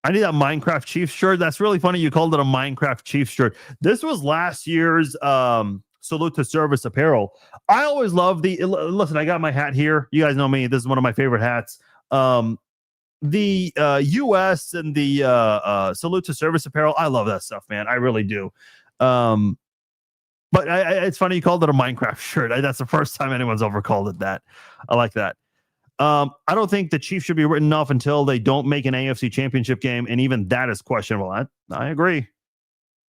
I need that Minecraft Chiefs shirt. That's really funny. You called it a Minecraft Chiefs shirt. This was last year's Salute to Service apparel. I always love listen, I got my hat here. You guys know me. This is one of my favorite hats. The US and the Salute to Service apparel. I love that stuff, man. I really do. But it's funny you called it a Minecraft shirt. That's the first time anyone's ever called it that. I like that. I don't think the Chiefs should be written off until they don't make an AFC championship game, and even that is questionable. I agree.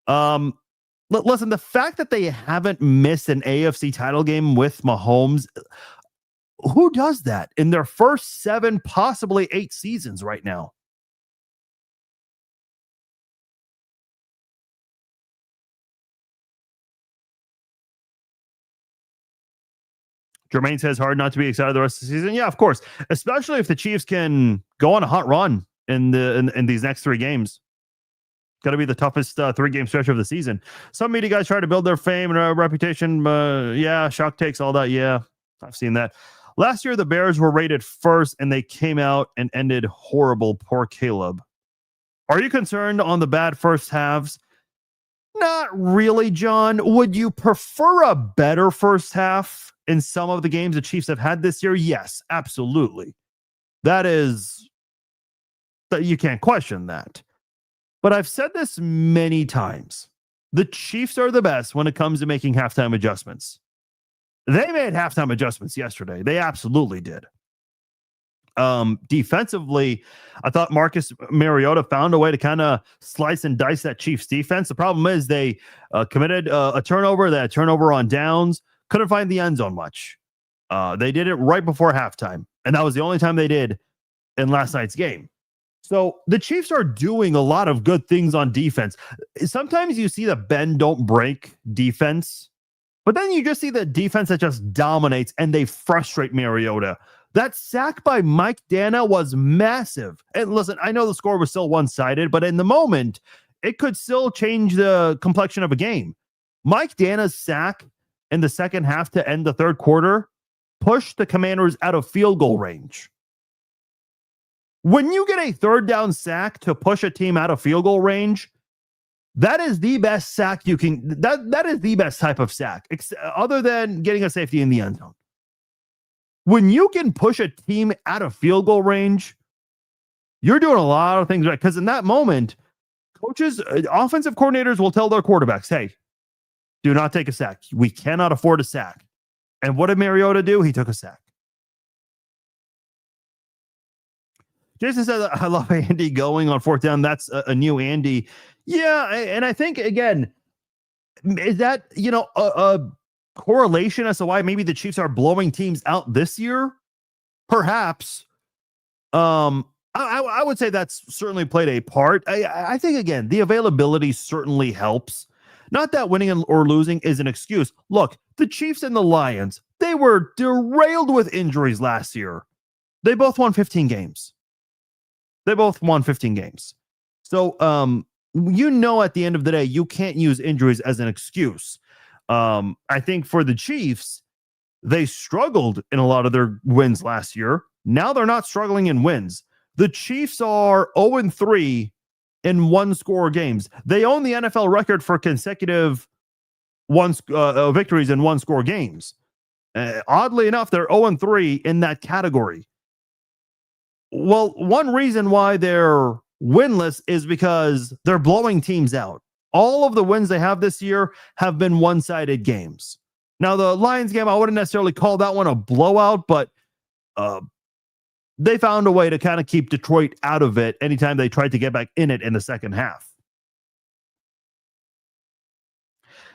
Listen, the fact that they haven't missed an AFC title game with Mahomes, who does that in their first 7, possibly 8 seasons right now? Jermaine says hard not to be excited the rest of the season. Yeah, of course, especially if the Chiefs can go on a hot run in these next 3 games. Got to be the toughest 3-game stretch of the season. Some media guys try to build their fame and reputation. Yeah, shock takes, all that. Yeah, I've seen that. Last year, the Bears were rated first, and they came out and ended horrible. Poor Caleb. Are you concerned on the bad first halves? Not really, John. Would you prefer a better first half in some of the games the Chiefs have had this year? Yes, absolutely. That you can't question that. But I've said this many times. The Chiefs are the best when it comes to making halftime adjustments. They made halftime adjustments yesterday. They absolutely did. Defensively, I thought Marcus Mariota found a way to kind of slice and dice that Chiefs defense. The problem is they committed a turnover, that turnover on downs, couldn't find the end zone much. They did it right before halftime, and that was the only time they did in last night's game. So the Chiefs are doing a lot of good things on defense. Sometimes you see the bend, don't break defense, but then you just see the defense that just dominates and they frustrate Mariota. That sack by Mike Dana was massive. And listen, I know the score was still one-sided, but in the moment, it could still change the complexion of a game. Mike Dana's sack in the second half to end the third quarter pushed the Commanders out of field goal range. When you get a third down sack to push a team out of field goal range, that is the best sack you can. That is the best type of sack, other than getting a safety in the end zone. When you can push a team out of field goal range, you're doing a lot of things right. Because in that moment, coaches, offensive coordinators will tell their quarterbacks, hey, do not take a sack. We cannot afford a sack. And what did Mariota do? He took a sack. Jason says, I love Andy going on fourth down. That's a new Andy. Yeah, and I think, again, is that, a correlation as to why maybe the Chiefs are blowing teams out this year? Perhaps. I would say that's certainly played a part. I think, again, the availability certainly helps. Not that winning or losing is an excuse. Look, the Chiefs and the Lions, they were derailed with injuries last year. They both won 15 games. So, at the end of the day, you can't use injuries as an excuse. I think for the Chiefs, they struggled in a lot of their wins last year. Now they're not struggling in wins. The Chiefs are 0-3 in one-score games. They own the NFL record for consecutive victories in one-score games. Oddly enough, they're 0-3 in that category. Well, one reason why they're winless is because they're blowing teams out. All of the wins they have this year have been one-sided games. Now, the Lions game, I wouldn't necessarily call that one a blowout, but they found a way to kind of keep Detroit out of it anytime they tried to get back in it in the second half.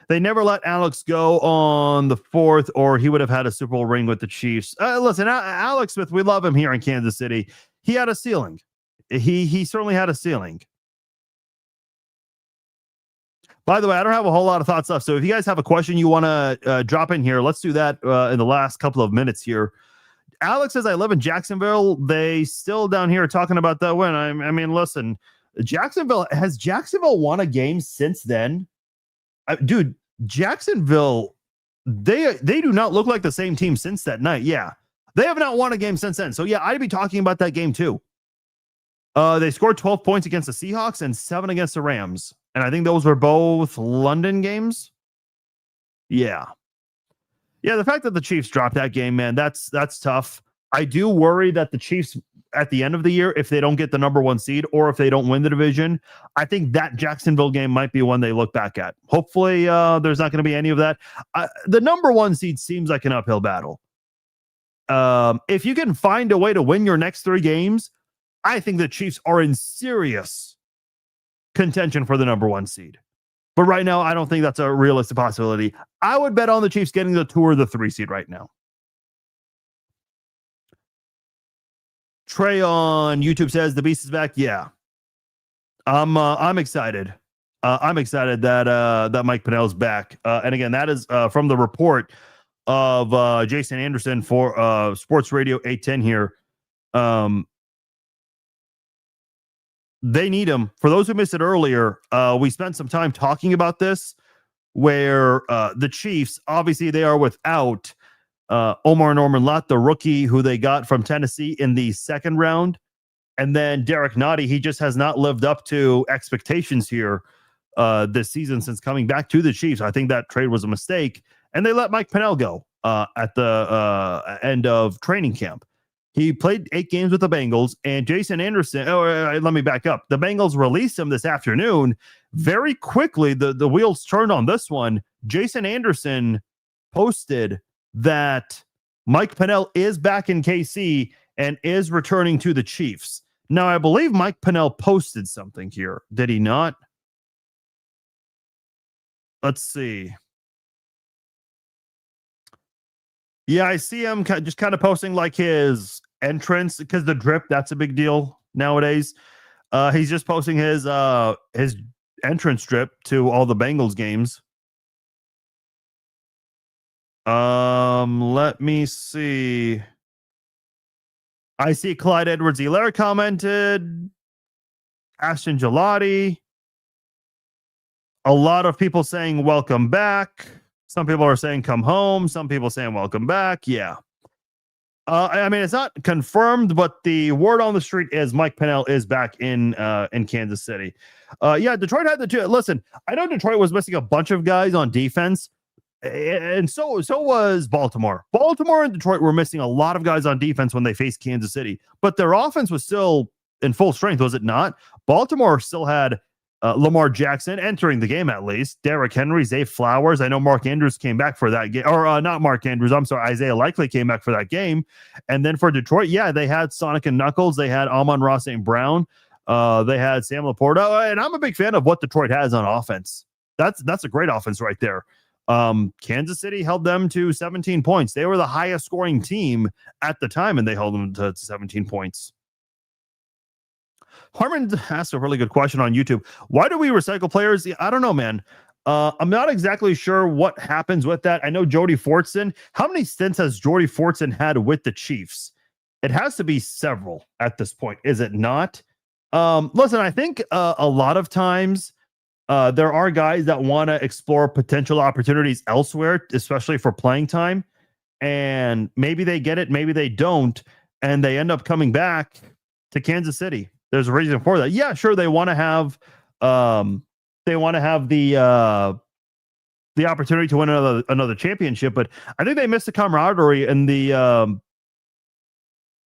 They never let Alex go on the 4th, or he would have had a Super Bowl ring with the Chiefs. Listen, Alex Smith, we love him here in Kansas City. He had a ceiling. He certainly had a ceiling. By the way, I don't have a whole lot of thoughts left. So if you guys have a question you want to drop in here, let's do that in the last couple of minutes here. Alex says, I live in Jacksonville. They still down here talking about that win. I mean, listen, Jacksonville won a game since then? Dude, Jacksonville, they do not look like the same team since that night. Yeah, they have not won a game since then. So yeah, I'd be talking about that game too. They scored 12 points against the Seahawks and 7 against the Rams. And I think those were both London games. Yeah. Yeah, the fact that the Chiefs dropped that game, man, that's tough. I do worry that the Chiefs at the end of the year, if they don't get the number 1 seed or if they don't win the division, I think that Jacksonville game might be one they look back at. Hopefully there's not going to be any of that. The number 1 seed seems like an uphill battle. If you can find a way to win your next 3 games, I think the Chiefs are in serious contention for the number 1 seed. But right now, I don't think that's a realistic possibility. I would bet on the Chiefs getting the 2 or the 3 seed right now. Trey on YouTube says the beast is back. Yeah, I'm excited. I'm excited that Mike Pennel's back. And again, that is from the report of Jason Anderson for Sports Radio 810 here. They need him. For those who missed it earlier, we spent some time talking about this, where the Chiefs, obviously they are without Omar Norman-Lott, the rookie who they got from Tennessee in the second round. And then Derek Nottie, he just has not lived up to expectations here this season since coming back to the Chiefs. I think that trade was a mistake. And they let Mike Pennel go at the end of training camp. He played 8 games with the Bengals, and Jason Anderson, let me back up. The Bengals released him this afternoon. Very quickly, the wheels turned on this one. Jason Anderson posted that Mike Pennel is back in KC and is returning to the Chiefs. Now, I believe Mike Pennel posted something here. Did he not? Let's see. Yeah, I see him just kind of posting like his entrance, because the drip, that's a big deal nowadays. He's just posting his entrance drip to all the Bengals games. Let me see. I see Clyde Edwards-Helaire commented. Ashton Gelati. A lot of people saying welcome back. Some people are saying come home. Some people saying welcome back. Yeah. I mean, it's not confirmed, but the word on the street is Mike Pennel is back in Kansas City. Yeah, Detroit had the two. Listen, I know Detroit was missing a bunch of guys on defense, and so was Baltimore. Baltimore and Detroit were missing a lot of guys on defense when they faced Kansas City, but their offense was still in full strength, was it not? Baltimore still had Lamar Jackson entering the game, at least. Derrick Henry, Zay Flowers. I know Mark Andrews came back for that game. Or not Mark Andrews. I'm sorry. Isaiah Likely came back for that game. And then for Detroit, yeah, they had Sonic and Knuckles. They had Amon-Ra St. Brown. They had Sam Laporta. And I'm a big fan of what Detroit has on offense. That's a great offense right there. Kansas City held them to 17 points. They were the highest scoring team at the time, and they held them to 17 points. Harmon asked a really good question on YouTube. Why do we recycle players? I don't know, man. I'm not exactly sure what happens with that. I know Jody Fortson. How many stints has Jody Fortson had with the Chiefs? It has to be several at this point, is it not? Listen, I think a lot of times there are guys that want to explore potential opportunities elsewhere, especially for playing time. And maybe they get it, maybe they don't, and they end up coming back to Kansas City. There's a reason for that. Yeah, sure. They want to have the opportunity to win another championship, but I think they missed the camaraderie and the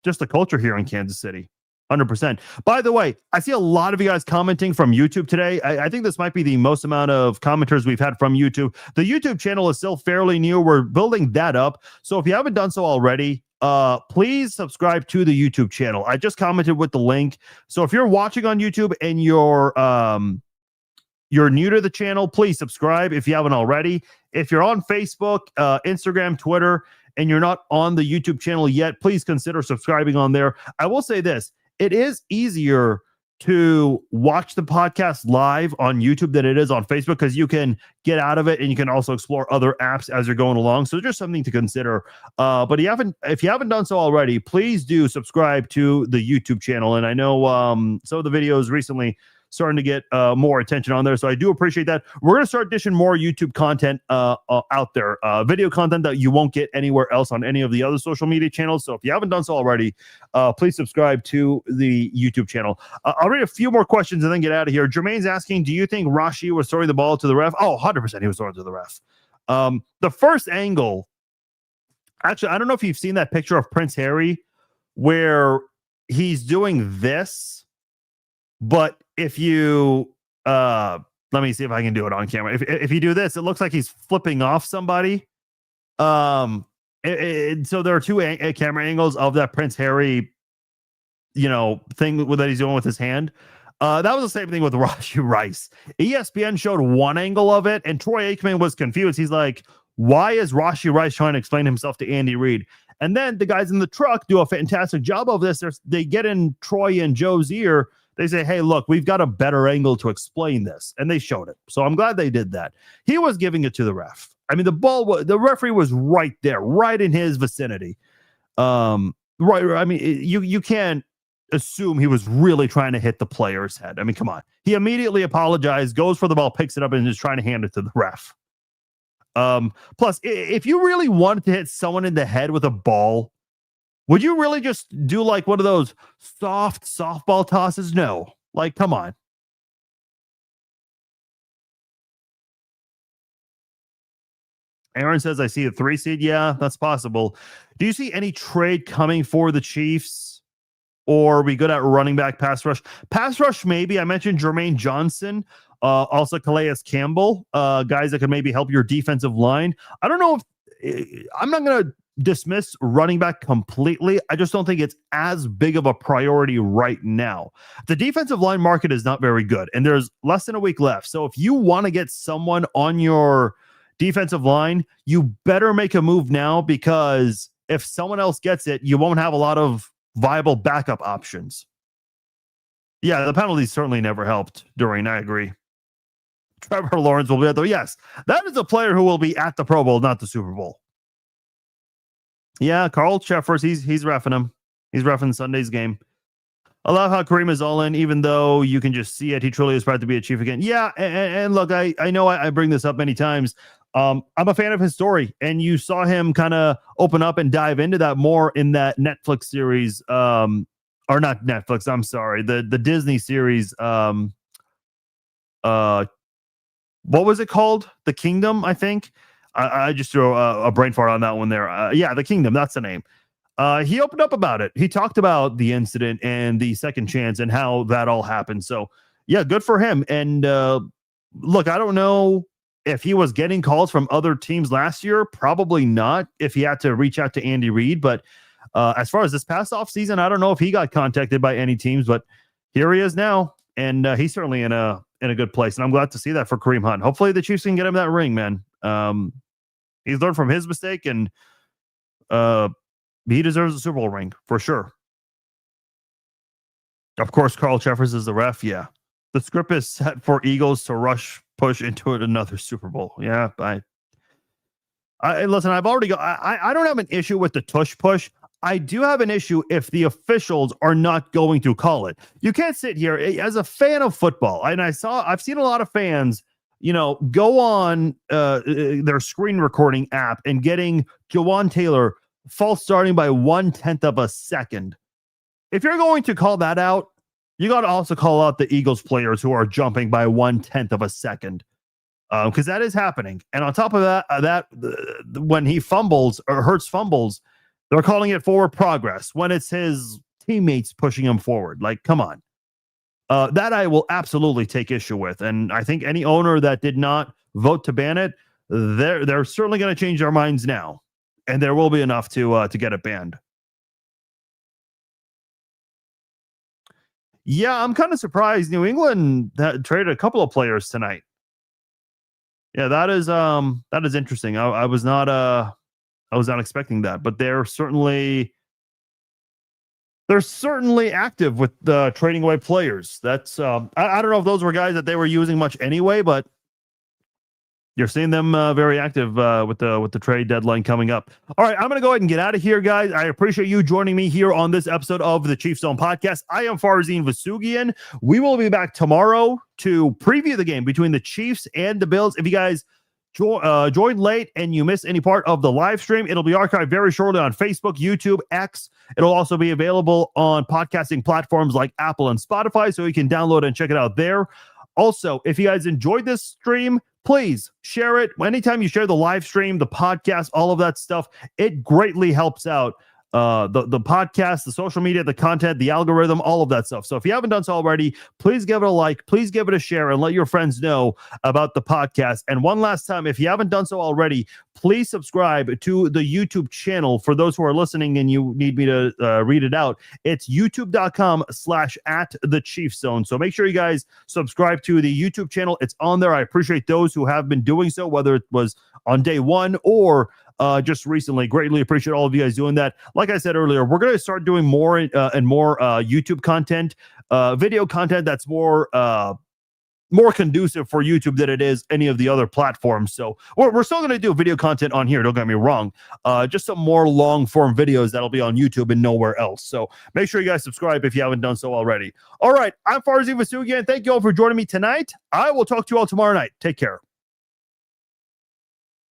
just the culture here in Kansas City. 100%. By the way, I see a lot of you guys commenting from YouTube today. I think this might be the most amount of commenters we've had from YouTube. The YouTube channel is still fairly new. We're building that up. So if you haven't done so already, please subscribe to the YouTube channel. I just commented with the link. So if you're watching on YouTube and you're new to the channel, please subscribe if you haven't already. If you're on Facebook, Instagram, Twitter, and you're not on the YouTube channel yet, please consider subscribing on there. I will say this. It is easier to watch the podcast live on YouTube than it is on Facebook because you can get out of it and you can also explore other apps as you're going along. So just something to consider. But if you haven't done so already, please do subscribe to the YouTube channel. And I know some of the videos recently starting to get more attention on there. So I do appreciate that. We're going to start dishing more YouTube content out there, video content that you won't get anywhere else on any of the other social media channels. So if you haven't done so already, please subscribe to the YouTube channel. I'll read a few more questions and then get out of here. Jermaine's asking, do you think Rashi was throwing the ball to the ref? Oh, 100% he was throwing it to the ref. The first angle, actually, I don't know if you've seen that picture of Prince Harry where he's doing this, but if you let me see if I can do it on camera. If you do this, it looks like he's flipping off somebody. So there are two camera angles of that Prince Harry, thing that he's doing with his hand. That was the same thing with Rashi Rice. ESPN showed one angle of it, and Troy Aikman was confused. He's like, "Why is Rashi Rice trying to explain himself to Andy Reid?" And then the guys in the truck do a fantastic job of this. They get in Troy and Joe's ear. They say, hey, look, we've got a better angle to explain this. And they showed it. So I'm glad they did that. He was giving it to the ref. I mean, the referee was right there, right in his vicinity. Right. I mean, you can't assume he was really trying to hit the player's head. I mean, come on. He immediately apologized, goes for the ball, picks it up, and is trying to hand it to the ref. Plus, if you really wanted to hit someone in the head with a ball, would you really just do like one of those soft softball tosses? No. Like, come on. Aaron says, I see a 3 seed. Yeah, that's possible. Do you see any trade coming for the Chiefs? Or are we good at running back pass rush? Pass rush, maybe. I mentioned Jermaine Johnson. Also Calais Campbell. Guys that could maybe help your defensive line. I don't know if... I'm not going to dismiss running back completely. I just don't think it's as big of a priority right now. The defensive line market is not very good, and there's less than a week left. So if you want to get someone on your defensive line, you better make a move now, because if someone else gets it, you won't have a lot of viable backup options. Yeah, the penalties certainly never helped during. I agree. Trevor Lawrence will be at the... Yes, that is a player who will be at the Pro Bowl, not the Super Bowl. Yeah, Carl Cheffers, he's reffing him. He's reffing Sunday's game. I love how Kareem is all in, even though you can just see it. He truly is proud to be a Chief again. Yeah, and look, I know I bring this up many times. I'm a fan of his story, and you saw him kind of open up and dive into that more in that Netflix series, or not Netflix, I'm sorry, the Disney series. What was it called? The Kingdom, I think. I just threw a brain fart on that one there. Yeah, The Kingdom, that's the name. He opened up about it. He talked about the incident and the second chance and how that all happened. So, yeah, good for him. And look, I don't know if he was getting calls from other teams last year. Probably not, if he had to reach out to Andy Reid. But as far as this past offseason, I don't know if he got contacted by any teams. But here he is now, and he's certainly in a good place. And I'm glad to see that for Kareem Hunt. Hopefully the Chiefs can get him that ring, man. He's learned from his mistake, and he deserves a Super Bowl ring for sure. Of course, Carl Cheffers is the ref. Yeah, the script is set for Eagles to push into another Super Bowl. Yeah, I listen. I've already got. I don't have an issue with the tush push. I do have an issue if the officials are not going to call it. You can't sit here as a fan of football, and I've seen a lot of fans, go on their screen recording app and getting Jawan Taylor false starting by 1/10 of a second. If you're going to call that out, you got to also call out the Eagles players who are jumping by 1/10 of a second, because that is happening. And on top of that, when he fumbles or Hurts fumbles, they're calling it forward progress when it's his teammates pushing him forward. Like, come on. That I will absolutely take issue with. And I think any owner that did not vote to ban it, they're certainly going to change their minds now. And there will be enough to get it banned. Yeah, I'm kind of surprised. New England traded a couple of players tonight. Yeah, that is interesting. I was not expecting that, but they're certainly active with trading away players. That's I don't know if those were guys that they were using much anyway, but you're seeing them very active with the trade deadline coming up. All right, I'm going to go ahead and get out of here, guys. I appreciate you joining me here on this episode of the Chiefs Zone Podcast. I am Farzin Vasugian. We will be back tomorrow to preview the game between the Chiefs and the Bills. If you guys join late and you miss any part of the live stream, it'll be archived very shortly on Facebook, YouTube, X. It'll also be available on podcasting platforms like Apple and Spotify, so you can download and check it out there. Also, if you guys enjoyed this stream, please share it. Anytime you share the live stream, the podcast, all of that stuff, it greatly helps out the podcast, the social media, the content, the algorithm, all of that stuff. So if you haven't done so already, please give it a like, please give it a share, and let your friends know about the podcast. And one last time, if you haven't done so already, please subscribe to the YouTube channel. For those who are listening and you need me to read it out, it's youtube.com/@thechiefszone. So make sure you guys subscribe to the YouTube channel. It's on there. I appreciate those who have been doing so, whether it was on day one or just recently. Greatly appreciate all of you guys doing that. Like I said earlier, we're going to start doing more and more YouTube content, video content that's more conducive for YouTube than it is any of the other platforms. So we're still going to do video content on here. Don't get me wrong. Just some more long form videos that'll be on YouTube and nowhere else. So make sure you guys subscribe if you haven't done so already. All right. I'm Farzin Vasugian. Thank you all for joining me tonight. I will talk to you all tomorrow night. Take care.